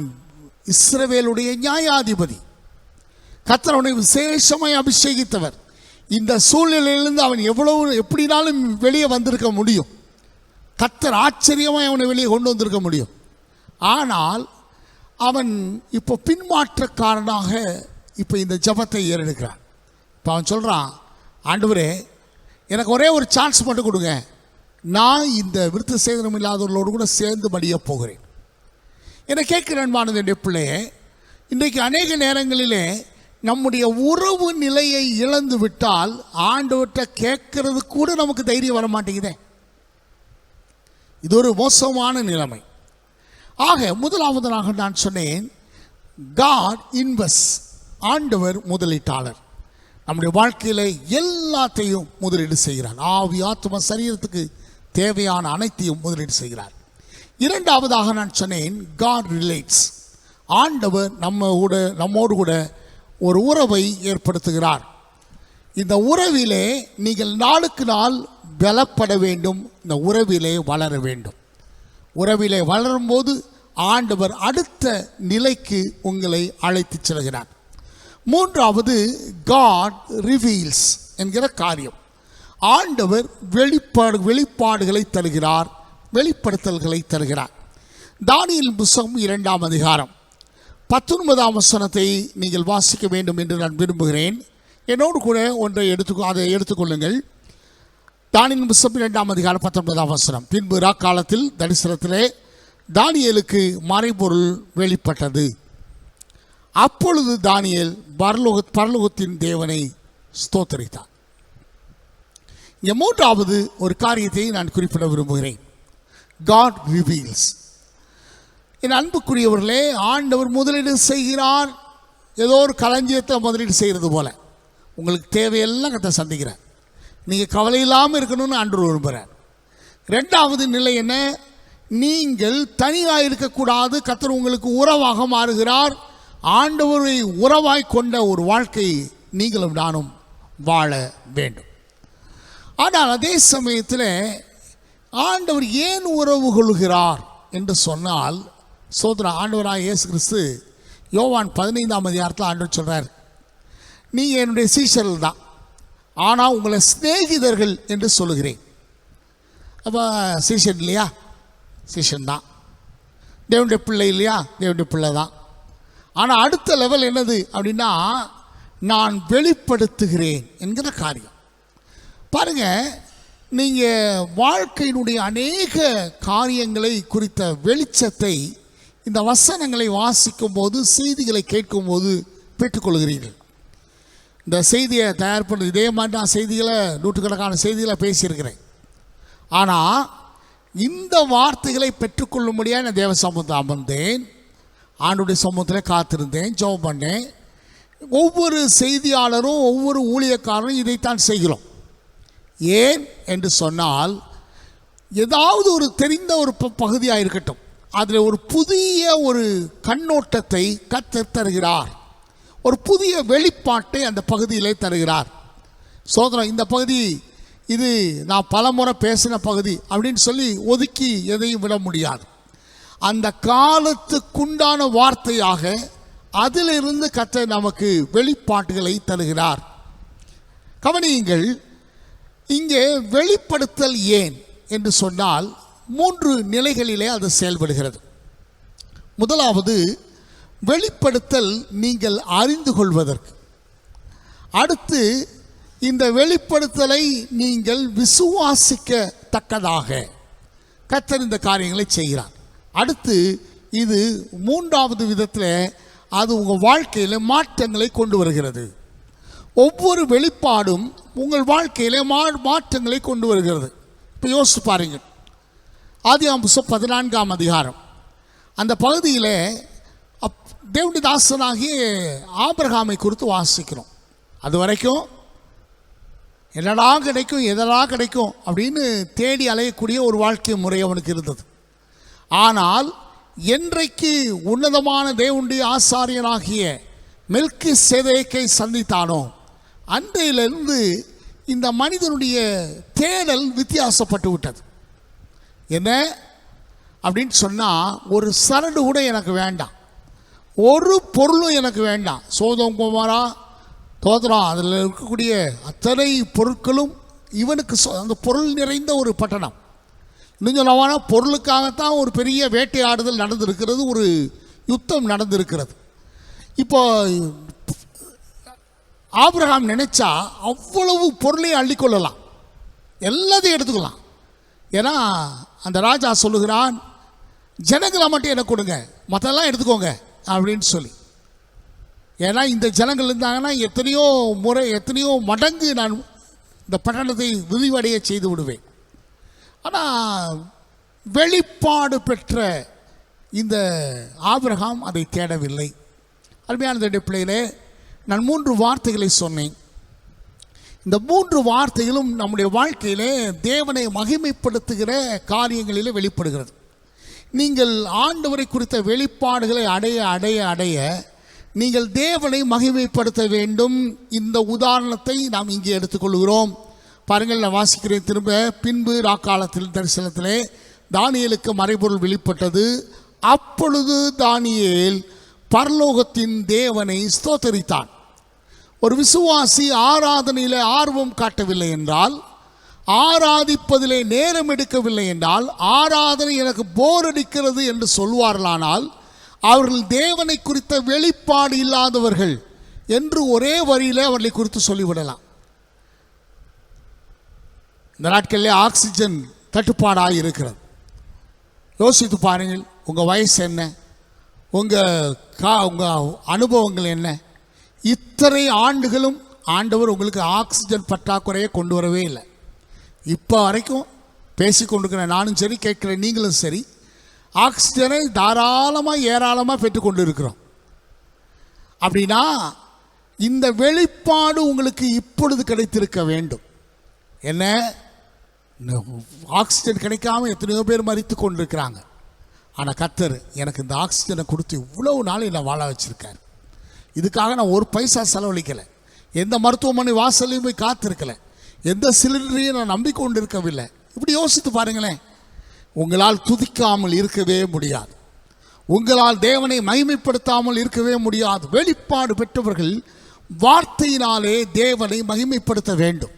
இஸ்ரவேலுடைய நியாயாதிபதி, கர்த்தர் அவனை விசேஷமாய் அபிஷேகித்தவர். இந்த சூழ்நிலையிலிருந்து அவன் எப்படினாலும் வெளியே வந்திருக்க முடியும். கர்த்தர் ஆச்சரியமாய் அவனை வெளியே கொண்டு வந்திருக்க முடியும். ஆனால் அவன் இப்போ பின்மாற்றக்காரனாக இப்போ இந்த ஜெபத்தை ஏறெடுக்கிறான். இப்போ அவன் சொல்கிறான், ஆண்டவரே, எனக்கு ஒரே ஒரு சான்ஸ் மட்டும் கொடுங்க, நான் இந்த விருத்த சேதனம் இல்லாதவர்களோடு கூட சேர்ந்து மடிய போகிறேன். என்னை கேட்கிற அன்பானது என்னுடைய பிள்ளையே, இன்றைக்கு அநேக நேரங்களிலே நம்முடைய உறவு நிலையை இழந்து விட்டால் ஆண்டவர்கிட்ட கேட்கறது கூட நமக்கு தைரியம் வர மாட்டேங்குதே. இது ஒரு மோசமான நிலைமை. ஆக முதலாவதாக நான் சொன்னேன், காட் இன்வெஸ்ட், ஆண்டவர் முதலீட்டாளர். நம்முடைய வாழ்க்கையில் எல்லாத்தையும் முதலீடு செய்கிறார். ஆவி, ஆத்ம, சரீரத்துக்கு தேவையான அனைத்தையும் முதலீடு செய்கிறார். இரண்டாவதாக நான் சொன்னேன், காட் ரிலேட்ஸ், ஆண்டவர் நம்மோடு கூட ஒரு உறவை ஏற்படுத்துகிறார். இந்த உறவிலே நீங்கள் நாளுக்கு நாள் பலப்பட வேண்டும், இந்த உறவிலே வளர வேண்டும். உறவிலே வளரும்போது ஆண்டவர் அடுத்த நிலைக்கு உங்களை அழைத்து செல்கிறார். மூன்றாவது, காட் ரிவீல்ஸ் என்கிற காரியம். ஆண்டவர் வெளிப்பாடுகளை தருகிறார், வெளிப்படுத்தல்களை தருகிறார். தானியேல் புத்தகம் 2ஆம் அதிகாரம் 19ஆம் வசனத்தை நீங்கள் வாசிக்க வேண்டும் என்று நான் விரும்புகிறேன். என்னோடு கூட ஒன்றை அதை எடுத்துக்கொள்ளுங்கள். தானியேலின் புத்தகம் 2ஆம் அதிகாரம் 19ஆம் வசனம். பின்பு ராக்காலத்தில் தரிசனத்திலே தானியேலுக்கு மறைபொருள் வெளிப்பட்டது. அப்பொழுது தானியேல் பரலோகத்தின் தேவனை ஸ்தோத்தரித்தார். இங்கே மூன்றாவது ஒரு காரியத்தை நான் குறிப்பிட விரும்புகிறேன். God reveals. என் அன்புக்குரியவர்களே, ஆண்டவர் முதலீடு செய்கிறார். ஏதோ ஒரு களஞ்சியத்தை முதலீடு செய்கிறது போல உங்களுக்கு தேவையெல்லாம் கத்த சந்திக்கிறார். நீங்கள் கவலை இல்லாமல் இருக்கணும்னு ஆண்டவர் விரும்புகிறார். ரெண்டாவது நிலை என்ன? நீங்கள் தனியாக இருக்கக்கூடாது. கர்த்தர் உங்களுக்கு உறவாக மாறுகிறார். ஆண்டவரை உறவாய் கொண்ட ஒரு வாழ்க்கை நீங்களும் நானும் வாழ வேண்டும். ஆனால் அதே சமயத்தில் ஆண்டவர் ஏன் உறவு கொள்கிறார் என்று சொன்னால், சோதரா ஆண்டவராக இயேசு கிறிஸ்து யோவான் 15ஆம் அதிகாரத்தில் ஆண்டவர் சொல்கிறார், நீங்கள் என்னுடைய சீஷர்கள் தான், ஆனால் உங்களை சிநேகிதர்கள் என்று சொல்லுகிறேன். அப்போ சீஷன் இல்லையா? சீஷன் தான். தேவனுடைய பிள்ளை இல்லையா? தேவனுடைய பிள்ளை தான். ஆனால் அடுத்த லெவல் என்னது அப்படின்னா, நான் வெளிப்படுத்துகிறேன் என்கிற காரியம். பாருங்க, நீங்கள் வாழ்க்கையினுடைய அநேக காரியங்களை குறித்த வெளிச்சத்தை இந்த வசனங்களை வாசிக்கும் போது, செய்திகளை கேட்கும்போது பெற்றுக்கொள்கிறீர்கள். இந்த செய்தியை தயார் பண்ணுறது இதே மாதிரி நான் செய்திகளை நூற்றுக்கணக்கான செய்திகளை பேசியிருக்கிறேன். ஆனால் இந்த வார்த்தைகளை பெற்றுக்கொள்ளும்படியாக நான் தேவ சமூகத்தில் அமர்ந்தேன், ஆண்டுடைய சமூகத்தில் காத்திருந்தேன், ஜெபம் பண்ணேன். ஒவ்வொரு செய்தியாளரும் ஒவ்வொரு ஊழியக்காரரும் இதைத்தான் செய்கிறோம். ஏன் என்று சொன்னால், ஏதாவது ஒரு தெரிந்த ஒரு பகுதியாக இருக்கட்டும், அதில் ஒரு புதிய ஒரு கண்ணோட்டத்தை கர்த்தர் தருகிறார். ஒரு புதிய வெளிப்பாட்டை அந்த பகுதியிலே தருகிறார். சோதரம், இந்த பகுதி இது நான் பலமுறை பேசின பகுதி அப்படின்னு சொல்லி ஒதுக்கி எதையும் விட முடியாது. அந்த காலத்துக்குண்டான வார்த்தையாக அதிலிருந்து கர்த்தர் நமக்கு வெளிப்பாட்டுகளை தருகிறார். கவனியுங்கள், இங்கே வெளிப்படுத்தல் ஏன் என்று சொன்னால் 3 நிலைகளிலே அது செயல்படுகிறது. முதலாவது, வெளிப்படுத்தல் நீங்கள் அறிந்து கொள்வதற்கு. அடுத்து, இந்த வெளிப்படுத்தலை நீங்கள் விசுவாசிக்கத்தக்கதாக கர்த்தர் இந்த காரியங்களை செய்கிறார். அடுத்து, இது 3வது விதத்தில் அது உங்கள் வாழ்க்கையில் மாற்றங்களை கொண்டு வருகிறது. ஒவ்வொரு வெளிப்பாடும் உங்கள் வாழ்க்கையில் மாற்றங்களை கொண்டு வருகிறது. இப்போ யோசித்து பாருங்கள், ஆதியாகமம் 14ஆம் அதிகாரம் அந்த பகுதியில் தேவனுடைய தாசனாகிய ஆபிரகாமை குறித்து வாசிக்கிறோம். அது வரைக்கும் என்னடா கிடைக்கும், எதடா கிடைக்கும் அப்படின்னு தேடி அலையக்கூடிய ஒரு வாழ்க்கை முறை அவனுக்கு இருந்தது. ஆனால் என்றைக்கு உன்னதமான தேவனுடைய ஆசாரியனாகிய மெல்கிசேதேக்கை சந்தித்தானோ, அன்றையிலிருந்து இந்த மனிதனுடைய தேடல் வித்தியாசப்பட்டு விட்டது. என்ன அப்படின்னு சொன்னால், ஒரு சரடு கூட எனக்கு வேண்டாம், ஒரு பொருளும் எனக்கு வேண்டாம். சோதோம் குமாரா தோத்ரா அதில் இருக்கக்கூடிய அத்தனை பொருட்களும் இவனுக்கு அந்த பொருள் நிறைந்த ஒரு பட்டணம். இன்னும் சொல்லவானா, பொருளுக்காகத்தான் ஒரு பெரிய வேட்டையாடுதல் நடந்திருக்கிறது, ஒரு யுத்தம் நடந்திருக்கிறது. இப்போ ஆபிரகாம் நினைச்சா அவ்வளவு பொருளையும் அள்ளிக்கொள்ளலாம், எல்லாத்தையும் எடுத்துக்கலாம். ஏன்னா அந்த ராஜா சொல்லுகிறான், ஜனங்களை மட்டும் எனக்கு கொடுங்க, மற்றெல்லாம் எடுத்துக்கோங்க அப்படின்னு சொல்லி. ஏன்னா இந்த ஜனங்கள் இருந்தாங்கன்னா எத்தனையோ மடங்கு நான் இந்த பட்டணத்தை விரிவடைய செய்து விடுவேன். ஆனால் வெளிப்பாடு பெற்ற இந்த ஆபிரகாம் அதை தேடவில்லை. அருமையான பிள்ளையிலே, நான் 3 வார்த்தைகளை சொன்னேன். இந்த 3 வார்த்தைகளும் நம்முடைய வாழ்க்கையிலே தேவனை மகிமைப்படுத்துகிற காரியங்களிலே வெளிப்படுகிறது. நீங்கள் ஆண்டவரை குறித்த வெளிப்பாடுகளை அடைய அடைய அடைய நீங்கள் தேவனை மகிமைப்படுத்த வேண்டும். இந்த உதாரணத்தை நாம் இங்கே எடுத்துக்கொள்கிறோம். பாருங்கள், நான் வாசிக்கிறேன் திரும்ப. பின்பு ராக்காலத்தில் தரிசனத்திலே தானியேலுக்கு மறைபொருள் வெளிப்பட்டது. அப்பொழுது தானியேல் பரலோகத்தின் தேவனை ஸ்தோத்தரித்தான். ஒரு விசுவாசி ஆராதனையில் ஆர்வம் காட்டவில்லை என்றால், ஆராதிப்பதிலே நேரம் எடுக்கவில்லை என்றால், ஆராதனை எனக்கு போர் அடிக்கிறது என்று சொல்வார்களானால், அவர்கள் தேவனை குறித்த வெளிப்பாடு இல்லாதவர்கள் என்று ஒரே வரியிலே அவர்களை குறித்து சொல்லிவிடலாம். இந்த நாட்களிலே ஆக்சிஜன் தட்டுப்பாடாக இருக்கிறது. யோசித்து பாருங்கள், உங்கள் வயசு என்ன, உங்கள் அனுபவங்கள் என்ன? இத்தனை ஆண்டுகளும் ஆண்டவர் உங்களுக்கு ஆக்சிஜன் பற்றாக்குறையை கொண்டு வரவே இல்லை. இப்போ வரைக்கும் பேசிக்கொண்டிருக்கிற நானும் சரி, கேட்குற நீங்களும் சரி, ஆக்சிஜனை தாராளமாக ஏராளமாக பெற்றுக்கொண்டு இருக்கிறோம். அப்படின்னா இந்த வெளிப்பாடு உங்களுக்கு இப்பொழுது கிடைத்திருக்க வேண்டும். என்ன, ஆக்சிஜன் கிடைக்காம எத்தனையோ பேர் மரித்து கொண்டிருக்கிறாங்க. ஆனால் கர்த்தர் எனக்கு இந்த ஆக்சிஜனை கொடுத்து இவ்வளவு நாள் என்னை வாழ வச்சிருக்காரு. இதுக்காக நான் ஒரு பைசா செலவழிக்கலை, எந்த மருத்துவமனை வாசலையும் போய் காத்திருக்கலை, எந்த சிலிண்டரையும் நான் நம்பிக்கொண்டு இருக்கவில்லை. இப்படி யோசித்து பாருங்களேன். உங்களால் துதிக்காமல் இருக்கவே முடியாது, உங்களால் தேவனை மகிமைப்படுத்தாமல் இருக்கவே முடியாது. வெளிப்பாடு பெற்றவர்கள் வார்த்தையினாலே தேவனை மகிமைப்படுத்த வேண்டும்,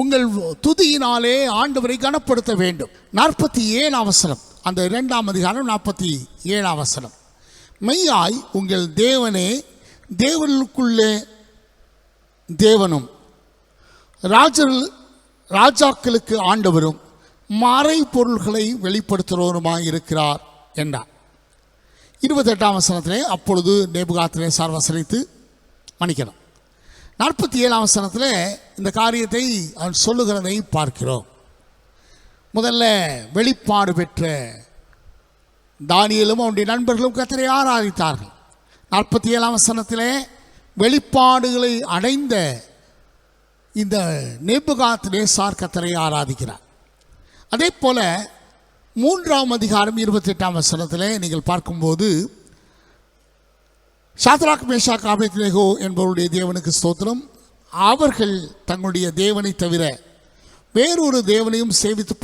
உங்கள் துதியினாலே ஆண்டவரை கனப்படுத்த வேண்டும். 47 வசனம், அந்த 2ஆம் அதிகாரம் 47 வசனம். மெய்யாய் உங்கள் தேவனே தேவனுக்குள்ளே தேவனும் ராஜாக்களுக்கு ஆண்டவரும் மறை பொருள்களை வெளிப்படுத்துகிறவருமாய் இருக்கிறார் என்றார். 28ஆம் வசனத்திலே அப்பொழுது நேபுகாத்நேச்சார் வசனித்து மன்னிக்கணும். 47ஆம் வசனத்தில் இந்த காரியத்தை அவன் சொல்லுகிறதை பார்க்கிறோம். முதல்ல வெளிப்பாடு பெற்ற தானியேலும் அவனுடைய நண்பர்களும் கர்த்தரை ஆராதித்தார்கள். 47ஆம் வசனத்திலே வெளிப்பாடுகளை அடைந்த இந்த நேபுகாத்நேச்சார் கர்த்தரை ஆராதிக்கிறார். அதே போல 3ஆம் அதிகாரம் 28ஆம் வசனத்திலே நீங்கள் பார்க்கும்போது சாத்ராக், மேஷாக், ஆபேத்நேகோ என்பவருடைய தேவனுக்கு ஸ்தோத்திரம், அவர்கள் தங்களுடைய தேவனை தவிர வேறொரு தேவனையும் சேவித்து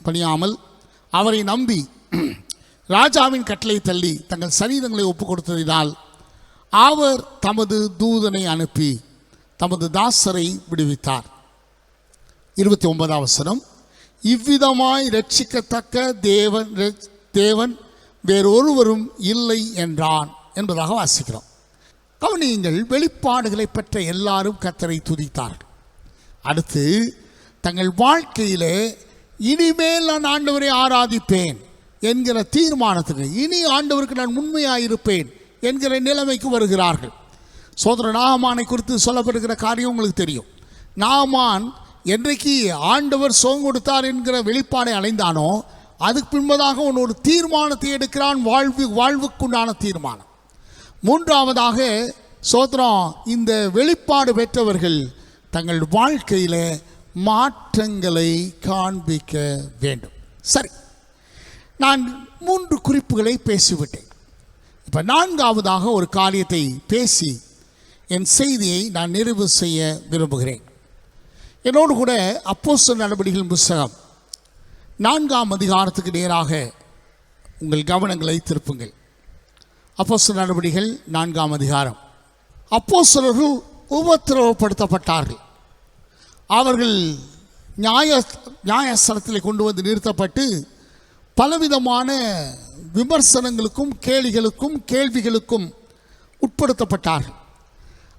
பணியாமல் அவரை நம்பி ராஜாவின் கட்டளை தள்ளி தங்கள் சரீரங்களை ஒப்புக் கொடுத்ததினால் அவர் தமது தூதனை அனுப்பி தமது தாசரை விடுவித்தார். 29ஆம் வசனம், இவ்விதமாய் ரட்சிக்கத்தக்க தேவன் வேறொருவரும் இல்லை என்றான் என்பதாக வாசிக்கிறோம். கவனியுங்கள், வெளிப்பாடுகளை பெற்ற எல்லாரும் கர்த்தரை துதித்தார்கள். அடுத்து தங்கள் வாழ்க்கையிலே இனிமேல் நான் ஆண்டவரை ஆராதிப்பேன் என்கிற தீர்மானத்துக்கு, இனி ஆண்டவருக்கு நான் உண்மையாயிருப்பேன் என்கிற நிலைமைக்கு வருகிறார்கள். சோதரன் நாகமானை குறித்து சொல்லப்படுகிற காரியம் உங்களுக்கு தெரியும். நாகமான் என்றைக்கு ஆண்டவர் சுகம் கொடுத்தார் என்கிற வெளிப்பாடை அடைந்தானோ அதுக்கு பின்பதாக ஒரு தீர்மானத்தை எடுக்கிறான், வாழ்வுக்குண்டான தீர்மானம். 3ஆவதாக சோதரம், இந்த வெளிப்பாடு பெற்றவர்கள் தங்கள் வாழ்க்கையில் மாற்றங்களை காண்பிக்க வேண்டும். சரி, நான் 3 குறிப்புகளை பேசிவிட்டேன். இப்போ 4ஆவதாக ஒரு காரியத்தை பேசி என் செய்தியை நான் நிறைவு செய்ய விரும்புகிறேன். என்னோடு கூட அப்போஸ்தலர் நடபடிகளின் புத்தகம் 4ஆம் அதிகாரத்துக்கு நேராக உங்கள் கவனங்களை திருப்புங்கள். அப்போஸ்தலர் நடபடிகள் 4ஆம் அதிகாரம். அப்போஸ்தலர்கள் உபத்திரவப்படுத்தப்பட்டார்கள். அவர்கள் நியாயஸ்தலத்தில் கொண்டு வந்து நிறுத்தப்பட்டு பலவிதமான விமர்சனங்களுக்கும் கேள்விகளுக்கும் உட்படுத்தப்பட்டார்கள்.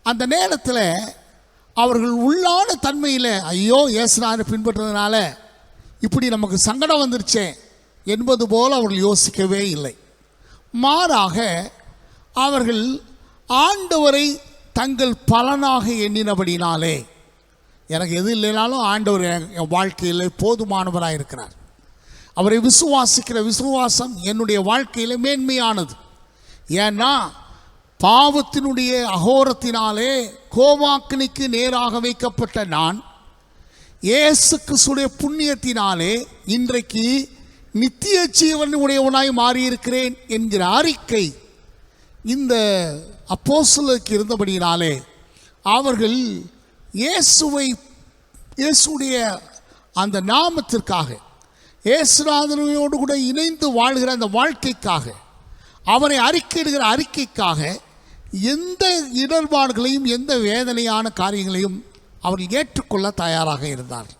அந்த நேரத்தில் அவர்கள் உள்ளான தன்மையில், ஐயோ இயேசுநாதரை பின்பற்றதுனால இப்படி நமக்கு சங்கடம் வந்துருச்சே என்பது போல் அவர்கள் யோசிக்கவே இல்லை. மாறாக அவர்கள் ஆண்டவரை தங்கள் பலனாக எண்ணினபடினாலே, எனக்கு எது இல்லைனாலும் ஆண்டவர் என் வாழ்க்கையில் போதுமானவராக இருக்கிறார், அவரை விசுவாசிக்கிற விசுவாசம் என்னுடைய வாழ்க்கையில் மேன்மையானது. ஏன்னா பாவத்தினுடைய அகோரத்தினாலே கோபாக்கினிக்கு நேராக வைக்கப்பட்ட நான் இயேசு கிறிஸ்துவின் புண்ணியத்தினாலே இன்றைக்கு நித்திய ஜீவன் உடையவனாய் மாறியிருக்கிறேன் என்கிற அறிக்கை இந்த அப்போஸ்தலருக்கு இருந்தபடியினாலே அவர்கள் இயேசுடைய அந்த நாமத்திற்காக, இயேசுநாதனோடு கூட இணைந்து வாழ்கிற அந்த வாழ்க்கைக்காக, அவரை அறிக்கையிடுகிற அறிக்கைக்காக எந்த இடர்பாடுகளையும் எந்த வேதனையான காரியங்களையும் அவர்கள் ஏற்றுக்கொள்ள தயாராக இருந்தார்கள்.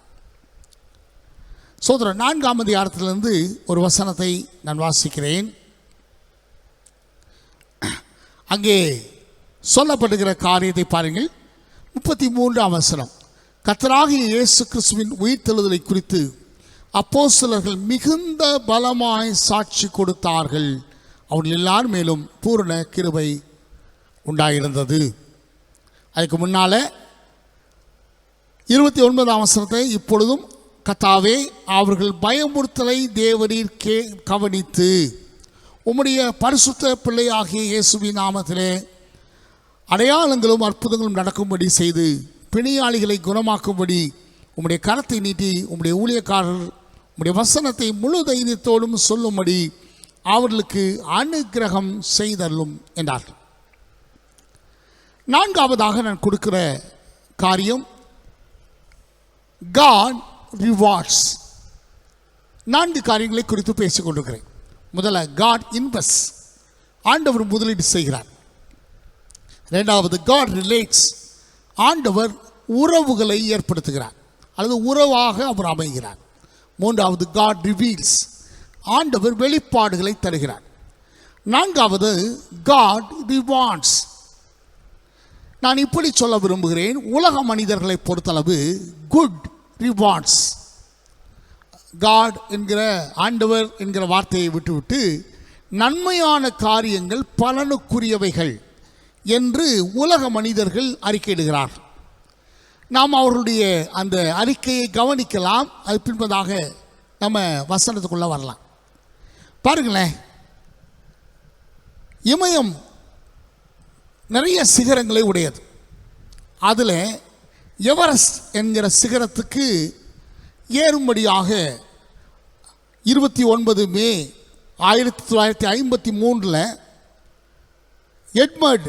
சோதரர் 4ஆம் அதிகாரத்திலிருந்து ஒரு வசனத்தை நான் வாசிக்கிறேன். அங்கே சொல்லப்படுகிற காரியத்தை பாருங்கள். 33ஆம் வசனம், கர்த்தராகிய இயேசு கிறிஸ்துவின் உயிர்த்தெழுதலை குறித்து அப்போஸ்தலர்கள் மிகுந்த பலமாய் சாட்சி கொடுத்தார்கள். அவர்கள் எல்லார் மேலும் பூரண கிருபை உண்டாயிருந்தது. அதுக்கு முன்னால 29ஆம் வசனத்தை, இப்பொழுதும் கர்த்தாவே அவர்கள் பயமுறுத்தலை தேவரீர் கவனித்து உம்முடைய பரிசுத்த பிள்ளையாகிய இயேசுவின் நாமத்திலே அடையாளங்களும் அற்புதங்களும் நடக்கும்படி செய்து பிணியாளிகளை குணமாக்கும்படி உம்முடைய கரத்தை நீட்டி உம்முடைய ஊழியக்காரர் உம்முடைய வசனத்தை முழு தைரியத்தோடும் சொல்லும்படி அவர்களுக்கு அனுக்கிரகம் செய்தல்லும் என்றார்கள். நான்காவதாக நான் கொடுக்கிற காரியம் God ரிவார்ட்ஸ். 4 காரியங்களை குறித்து பேசிக் கொண்டிருக்கிறேன். முதல்ல God இன்வெஸ்ட், ஆண்டவர் முதலீடு செய்கிறார். இரண்டாவது God ரிலேட்ஸ், ஆண்டவர் உறவுகளை ஏற்படுத்துகிறார் அல்லது உறவாக அவர் அமைகிறார். மூன்றாவது God ரிவீல்ஸ், ஆண்டவர் வெளிப்பாடுகளை தருகிறார். நான்காவது God ரிவார்ட்ஸ். நான் இப்படி சொல்ல விரும்புகிறேன், உலக மனிதர்களை பொறுத்தளவு குட் ரிவார்ட்ஸ், காட் என்கிற ஆண்டவர் என்கிற வார்த்தையை விட்டுவிட்டு நன்மையான காரியங்கள் பலனுக்குரியவைகள் என்று உலக மனிதர்கள் அறிக்கையிடுகிறார்கள். நாம் அவர்களுடைய அந்த அறிக்கையை கவனிக்கலாம். அது பின்பதாக நம்ம வசனத்துக்குள்ளே வரலாம். பாருங்களேன், இமயம் நிறைய சிகரங்களை உடையது. அதில் எவரெஸ்ட் என்கிற சிகரத்துக்கு ஏறும்படியாக 29 மே 1953 எட்மண்ட்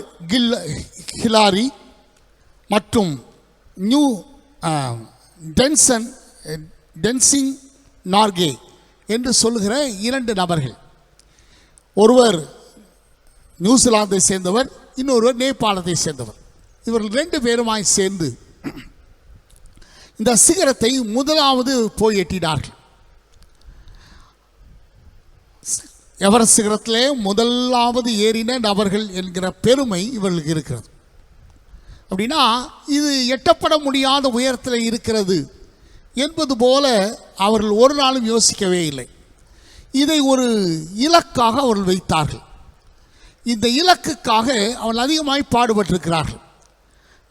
ஹிலாரி மற்றும் நியூ டென்சிங் நார்கே என்று சொல்லுகிற 2 நபர்கள், ஒருவர் நியூசிலாந்தை சேர்ந்தவர், இன்னொருவர் நேபாளத்தை சேர்ந்தவர். இவர்கள் 2 பேருமாய் சேர்ந்து இந்த சிகரத்தை முதலாவது போய் எட்டினார்கள். எவரெஸ்ட் சிகரத்திலே முதலாவது ஏறின நபர்கள் என்கிற பெருமை இவர்களுக்கு இருக்கிறது. அப்படின்னா இது எட்டப்பட முடியாத உயரத்தில் இருக்கிறது என்பது போல அவர்கள் ஒரு நாளும் யோசிக்கவே இல்லை. இதை ஒரு இலக்காக அவர்கள் வைத்தார்கள். இந்த இலக்குக்காக அவர்கள் அதிகமாய் பாடுபட்டிருக்கிறார்கள்.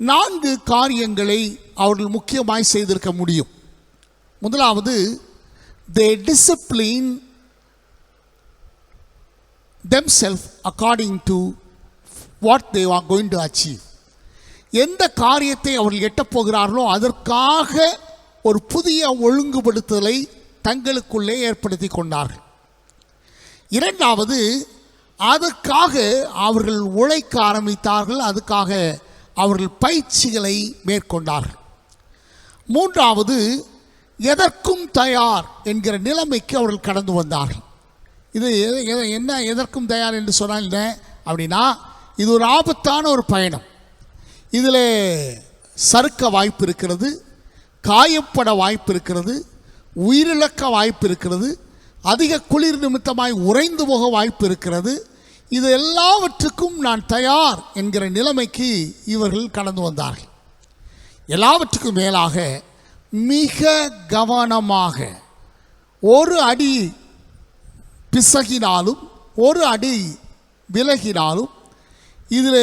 4 காரியங்களை அவர்கள் முக்கியமாய் செய்திருக்க முடியும். முதலாவது, they discipline themselves according to what they are going to achieve. எந்த காரியத்தை அவர்கள் எட்டப் போகிறார்களோ அதற்காக ஒரு புதிய ஒழுங்குபடுத்தலை தங்களுக்குள்ளே ஏற்படுத்தி கொண்டார்கள். இரண்டாவது, அதற்காக அவர்கள் உழைக்க ஆரம்பித்தார்கள். அதுக்காக அவர்கள் பயிற்சிகளை மேற்கொண்டார்கள். மூன்றாவது, எதற்கும் தயார் என்கிற நிலைமைக்கு அவர்கள் கடந்து வந்தார்கள். இது என்ன எதற்கும் தயார் என்று சொன்னால் என்ன அப்படின்னா, இது ஒரு ஆபத்தான ஒரு பயணம். இதில் சறுக்க வாய்ப்பு இருக்கிறது, காயப்பட வாய்ப்பு இருக்கிறது, உயிரிழக்க வாய்ப்பு இருக்கிறது, அதிக குளிர் நிமித்தமாய் உறைந்து போக வாய்ப்பு இருக்கிறது. இது எல்லாவற்றுக்கும் நான் தயார் என்கிற நிலைமைக்கு இவர்கள் கடந்து வந்தார்கள். எல்லாவற்றுக்கும் மேலாக மிக கவனமாக, ஒரு அடி பிசகினாலும் ஒரு அடி விலகினாலும் இதில்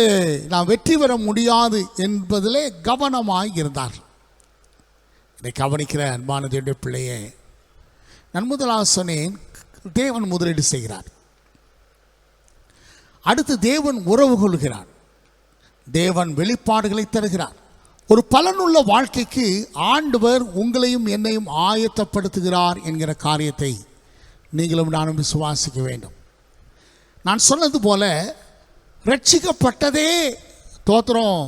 நான் வெற்றி பெற முடியாது என்பதிலே கவனமாக இருந்தார்கள். இதை கவனிக்கிற அன்பான தேவனுடைய பிள்ளையே, நான் முதலாக சொன்னேன், தேவன் முதலீடு செய்கிறார். அடுத்து தேவன் உறவு கொள்கிறார். தேவன் வெளிப்பாடுகளை தருகிறார். ஒரு பலனுள்ள வாழ்க்கைக்கு ஆண்டவர் உங்களையும் என்னையும் ஆயத்தப்படுத்துகிறார் என்கிற காரியத்தை நீங்களும் நானும் விசுவாசிக்க வேண்டும். நான் சொன்னது போல ரட்சிக்கப்பட்டதே தோத்திரம்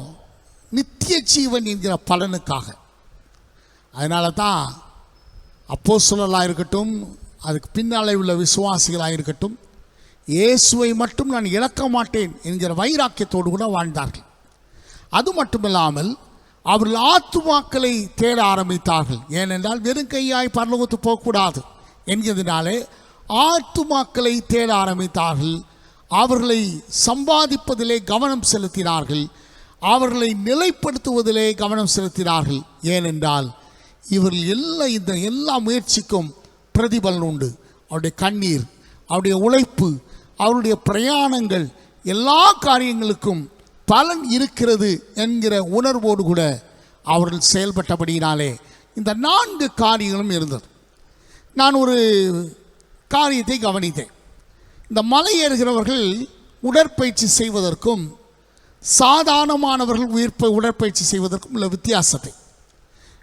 நித்திய ஜீவன் என்கிற பலனுக்காக. அதனால தான் அப்போஸ்தலர்களாக இருக்கட்டும், அதுக்கு பின்னாலே உள்ள விசுவாசிகளாக இருக்கட்டும், இயேசுவை மட்டும் நான் இழக்க மாட்டேன் என்கிற வைராக்கியத்தோடு கூட வாழ்ந்தார்கள். அது மட்டுமில்லாமல் அவர்கள் ஆத்துமாக்களை தேட ஆரம்பித்தார்கள். ஏனென்றால் வெறும் கையாய் பரலோகத்து போகக்கூடாது என்கிறதுனாலே ஆத்துமாக்களை தேட ஆரம்பித்தார்கள். அவர்களை சம்பாதிப்பதிலே கவனம் செலுத்தினார்கள். அவர்களை நிலைப்படுத்துவதிலே கவனம் செலுத்தினார்கள். ஏனென்றால் இவர்கள் எல்லா முயற்சிக்கும் பிரதிபலன் உண்டு. அவருடைய கண்ணீர், அவருடைய உழைப்பு, அவருடைய பிரயாணங்கள், எல்லா காரியங்களுக்கும் பலன் இருக்கிறது என்கிற உணர்வோடு கூட அவர்கள் செயல்பட்டபடியினாலே இந்த 4 காரியங்களும் இருந்தது. நான் ஒரு காரியத்தை கவனித்தேன். இந்த மலை ஏறுகிறவர்கள் உடற்பயிற்சி செய்வதற்கும் சாதாரணமானவர்கள் உடற்பயிற்சி செய்வதற்கும் உள்ள வித்தியாசத்தை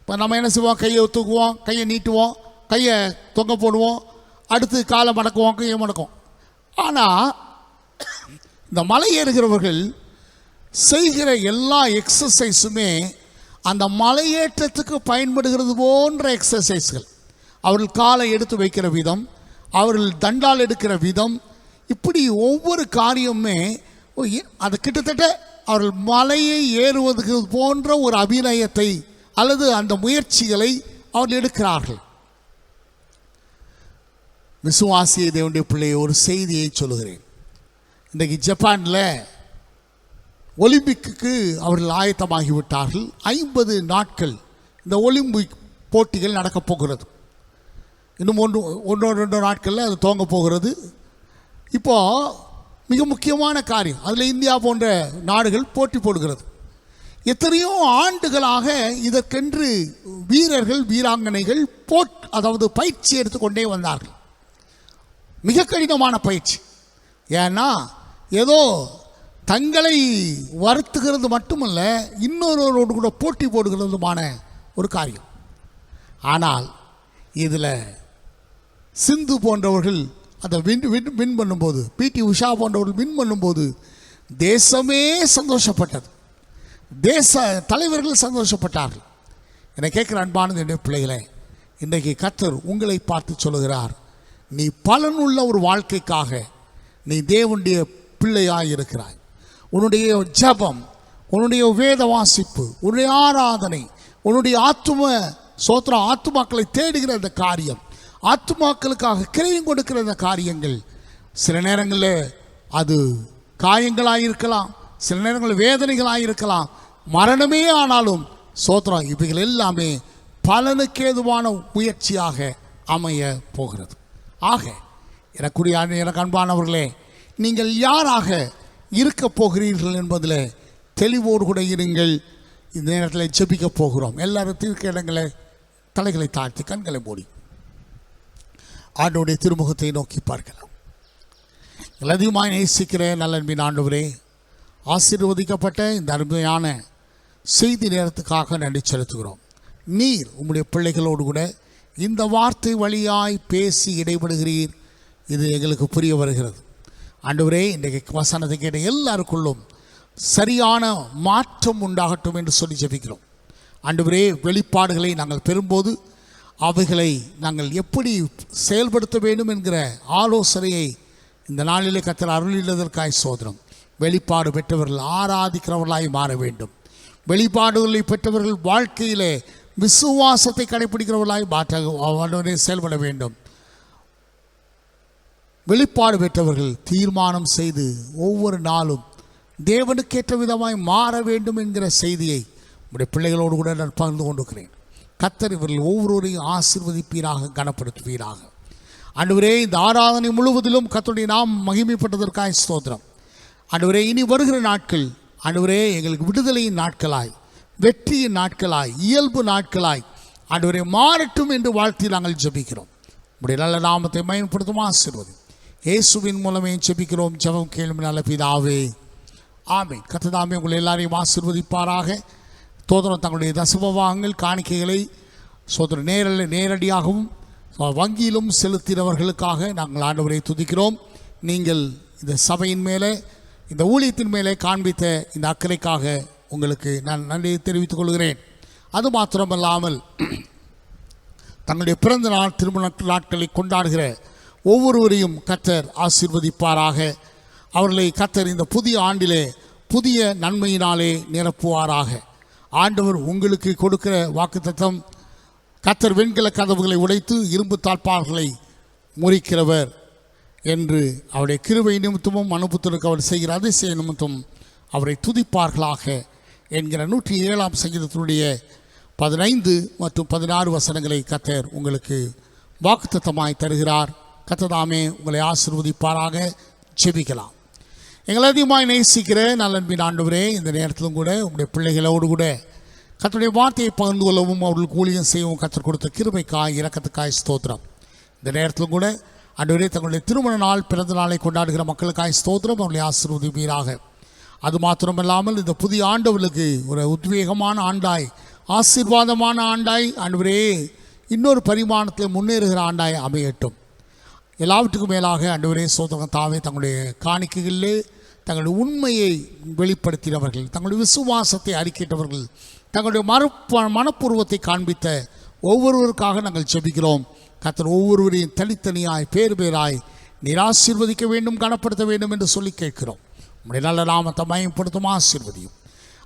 இப்போ நம்ம என்ன செய்வோம்? கையை தூக்குவோம், கையை நீட்டுவோம், கையை தொங்க போடுவோம், அடுத்து காலை மடக்குவோம், கையை மடக்குவோம். ஆனால் இந்த மலை ஏறுகிறவர்கள் செய்கிற எல்லா எக்ஸசைஸுமே அந்த மலையேற்றத்துக்கு பயன்படுகிறது போன்ற எக்ஸசைஸ்கள். அவர்கள் காலை எடுத்து வைக்கிற விதம், அவர்கள் தண்டால் எடுக்கிற விதம், இப்படி ஒவ்வொரு காரியமுமே அது கிட்டத்தட்ட அவர்கள் மலையை ஏறுவதற்கு போன்ற ஒரு அபிநயத்தை அல்லது அந்த முயற்சிகளை அவர்கள் எடுக்கிறார்கள். விசுவாசிய தேவனுடைய பிள்ளையை ஒரு செய்தியை சொல்லுகிறேன். இன்றைக்கு ஜப்பானில் ஒலிம்பிக்கு அவர்கள் ஆயத்தமாகிவிட்டார்கள். 50 நாட்கள் இந்த ஒலிம்பிக் போட்டிகள் நடக்கப் போகிறது. இன்னும் 1-2 நாட்களில் அது துவங்க போகிறது. இப்போது மிக முக்கியமான காரியம், அதில் இந்தியா போன்ற நாடுகள் போட்டி போடுகிறது. எத்தனையோ ஆண்டுகளாக இதற்கென்று வீரர்கள் வீராங்கனைகள் அதாவது பயிற்சி எடுத்துக்கொண்டே வந்தார்கள். மிக கடினமான பயிற்சி. ஏன்னா ஏதோ தங்களை வருத்துகிறது மட்டுமல்ல, இன்னொருவரோடு கூட போட்டி போடுகிறதுமான ஒரு காரியம். ஆனால் இதில் சிந்து போன்றவர்கள் அதை வின் பண்ணும்போது, பிடி உஷா போன்றவர்கள் வின் பண்ணும்போது தேசமே சந்தோஷப்பட்டது, தேச தலைவர்கள் சந்தோஷப்பட்டார்கள். என்னை கேட்குற அன்பானது என்னுடைய பிள்ளைகளே, இன்றைக்கு கர்த்தர் உங்களை பார்த்து சொல்லுகிறார், நீ பலனுள்ள ஒரு வாழ்க்கைக்காக நீ தேவனுடைய பிள்ளையாய் இருக்கிறாய். உன்னுடைய ஜபம், உன்னுடைய வேத வாசிப்பு, உன்னுடைய ஆராதனை, உன்னுடைய ஆத்துமாக்களை தேடுகிற அந்த காரியம், ஆத்துமாக்களுக்காக கிரையும் கொடுக்கிற அந்த காரியங்கள், சில நேரங்களில் அது காயங்களாக இருக்கலாம், சில நேரங்களில் வேதனைகளாக இருக்கலாம், மரணமே ஆனாலும் சோத்திரம், இவைகள் எல்லாமே பலனுக்கு ஏதுவான முயற்சியாக அமைய போகிறது. ஆக எனக்கு அன்பானவர்களே, நீங்கள் யாராக இருக்க போகிறீர்கள் என்பதில் தெளிவோடு கூட இருங்கள். இந்த நேரத்தில் ஜெபிக்க போகிறோம். எல்லாரும் தீர்க்க இடங்களை தலைகளை தாழ்த்தி கண்களை மூடி ஆண்டவருடைய திருமுகத்தை நோக்கி பார்க்கலாம். அதிகமாக நேசிக்கிற நல்லன்பின் ஆண்டவரே, ஆசீர்வதிக்கப்பட்ட இந்த அருமையான செய்தி நேரத்துக்காக நன்றி செலுத்துகிறோம். நீர் உம்முடைய பிள்ளைகளோடு கூட இந்த வார்த்தை வழியாய் பேசி இடைபடுகிறீர். இது எங்களுக்கு புரிய வருகிறது. ஆண்டவரே, இன்றைக்கு வசனத்தை கேட்ட எல்லாருக்குள்ளும் சரியான மாற்றம் உண்டாகட்டும் என்று சொல்லி ஜெபிக்கிறோம். ஆண்டவரே, வெளிப்பாடுகளை நாங்கள் பெறும்போது அவைகளை நாங்கள் எப்படி செயல்படுத்த வேண்டும் என்கிற ஆலோசனையை இந்த நாளிலே கர்த்தர் அருளிடுவதற்காய் சோதனம். வெளிப்பாடு பெற்றவர்கள் ஆராதிக்கிறவர்களாய் மாற வேண்டும். வெளிப்பாடுகளை பெற்றவர்கள் வாழ்க்கையிலே விசுவாசத்தை கடைபிடிக்கிறவர்களாய் மாற்ற செயல்பட வேண்டும். வெளிப்பாடு பெற்றவர்கள் தீர்மானம் செய்து ஒவ்வொரு நாளும் தேவனுக்கேற்ற விதமாய் மாற வேண்டும் என்கிற செய்தியை உடைய பிள்ளைகளோடு கூட நான் பகிர்ந்து கொண்டிருக்கிறேன். கர்த்தர் இவர்கள் ஒவ்வொருவரையும் ஆசீர்வதிப்பீராக, கனப்படுத்துவீராக. ஆண்டவரே, இந்த ஆராதனை முழுவதிலும் கர்த்தருடைய நாம் மகிமைப்பட்டதற்காக ஸ்தோத்திரம். ஆண்டவரே, இனி வருகிற நாட்கள் ஆண்டவரே எங்களுக்கு விடுதலையின் நாட்களாய், வெற்றியின் நாட்களாய், இயல்பு நாட்களாய் ஆண்டவரே மாறட்டும் என்று வாழ்த்தி நாங்கள் ஜெபிக்கிறோம். உடைய நல்ல நாமத்தை மகிமைப்படுத்தும் ஆசீர்வதி இயேசுவின் மூலமே ஜெபிக்கிறோம். ஜெபம் கேளும் நல்ல பிதாவே, ஆமென். கர்த்தர் தாமே உங்களை எல்லாரையும் ஆசீர்வதிப்பாராக. சோதரம் தங்களுடைய தசமபாகங்கள் காணிக்கைகளை சோதரம் நேரடியாகவும் வங்கியிலும் செலுத்தினவர்களுக்காக நாங்கள் ஆண்டவரை துதிக்கிறோம். நீங்கள் இந்த சபையின் மேலே, இந்த ஊழியத்தின் மேலே காண்பித்த இந்த அக்கறைக்காக உங்களுக்கு நான் நன்றியை தெரிவித்துக் கொள்கிறேன். அது மாத்திரமல்லாமல் தங்களுடைய பிறந்த நாள், திருமண நாட்களை கொண்டாடுகிற ஒவ்வொருவரையும் கர்த்தர் ஆசீர்வதிப்பாராக. அவர்களை கர்த்தர் இந்த புதிய ஆண்டிலே புதிய நன்மையினாலே நிரப்புவாராக. ஆண்டவர் உங்களுக்கு கொடுக்கிற வாக்குத்தத்தம், கர்த்தர் வெண்கல கதவுகளை உடைத்து இரும்பு தாழ்பால்களை முறிக்கிறவர் என்று அவருடைய கிருபை நிமித்தமும் அனுபவத்திற்கு அவர் செய்கிற அதிசய நிமித்தம் அவரை துதிப்பார்களாக. என்கிற 107ஆம் சங்கீதத்தினுடைய 15 மற்றும் 16 வசனங்களை கர்த்தர் உங்களுக்கு வாக்குத்தத்தமாய் தருகிறார். கர்த்தர் உங்களை ஆசீர்வதிப்பாராக. ஜெபிக்கலாம். எங்களை அதிகமாய் நேசிக்கிற நல்லன்பின் ஆண்டவரே, இந்த நேரத்திலும் கூட உங்களுடைய பிள்ளைகளோடு கூட கர்த்தருடைய வார்த்தையை பகிர்ந்து கொள்ளவும் அவர்களுக்கு ஊழியம் செய்யவும் கர்த்தர் கொடுத்த கிருபைக்காய் இரக்கத்துக்காய் ஸ்தோத்திரம். இந்த நேரத்திலும் கூட ஆண்டவரே, தங்களுடைய திருமண நாள் பிறந்த நாளை கொண்டாடுகிற மக்களுக்காய் ஸ்தோத்திரம். அவர்களை ஆசீர்வதிப்பீராக. அது மாத்திரமல்லாமல் இந்த புதிய ஆண்டவர்களுக்கு ஒரு உத்வேகமான ஆண்டாய், ஆசீர்வாதமான ஆண்டாய் ஆண்டவரே, இன்னொரு பரிமாணத்தில் முன்னேறுகிற ஆண்டாய் அமையட்டும். எல்லாவற்றுக்கும் மேலாக ஆண்டவரே சோதரன் தாவே, தங்களுடைய காணிக்கைகளிலே தங்களுடைய உண்மையை வெளிப்படுத்தினவர்கள், தங்களுடைய விசுவாசத்தை அறிக்கிட்டவர்கள், தங்களுடைய மனப்பூர்வத்தை காண்பித்த ஒவ்வொருவருக்காக நாங்கள் ஜெபிக்கிறோம். கர்த்தர் ஒவ்வொருவரையும் தனித்தனியாய் பேராய் நீர் ஆசீர்வதிக்க வேண்டும், கனப்படுத்த வேண்டும் என்று சொல்லி கேட்கிறோம். உம்முடைய நல்ல நாமத்தை மயப்படுத்தும் ஆசீர்வதியும்.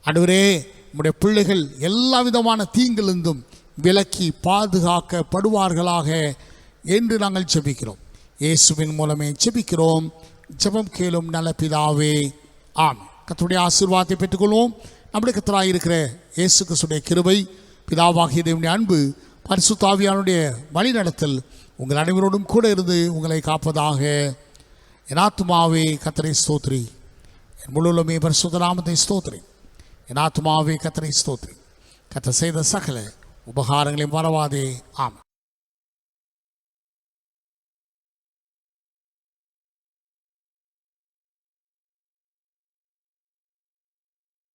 ஆண்டவரே, உம்முடைய பிள்ளைகள் எல்லா விதமான தீங்கிலிருந்தும் விலக்கி பாதுகாக்கப்படுவார்களாக என்று நாங்கள் ஜெபிக்கிறோம். இயேசுவின் மூலமே ஜெபிக்கிறோம். ஜெபம் கேளும் நல்ல பிதாவே, ஆமென். கர்த்தருடைய ஆசீர்வாதத்தை பெற்றுக்கொள்வோம். நம்முடைய கர்த்தராக இருக்கிற இயேசு கிறிஸ்துவின் கிருபை, பிதாவாகிய தேவனுடைய அன்பு, பரிசுத்த ஆவியானுடைய வழிநடத்தல் உங்கள் அனைவரோடும் கூட இருந்து உங்களை காப்பதாக. என் ஆத்துமாவே கர்த்தரை ஸ்தோத்திரி, என் முழுவதுமே பரிசுத்த நாமத்தை ஸ்தோத்திரி. என் ஆத்துமாவே கர்த்தரை ஸ்தோத்திரி. கர்த்தர் செய்த சகல உபகாரங்களையும் மறவாதே. ஆமென்.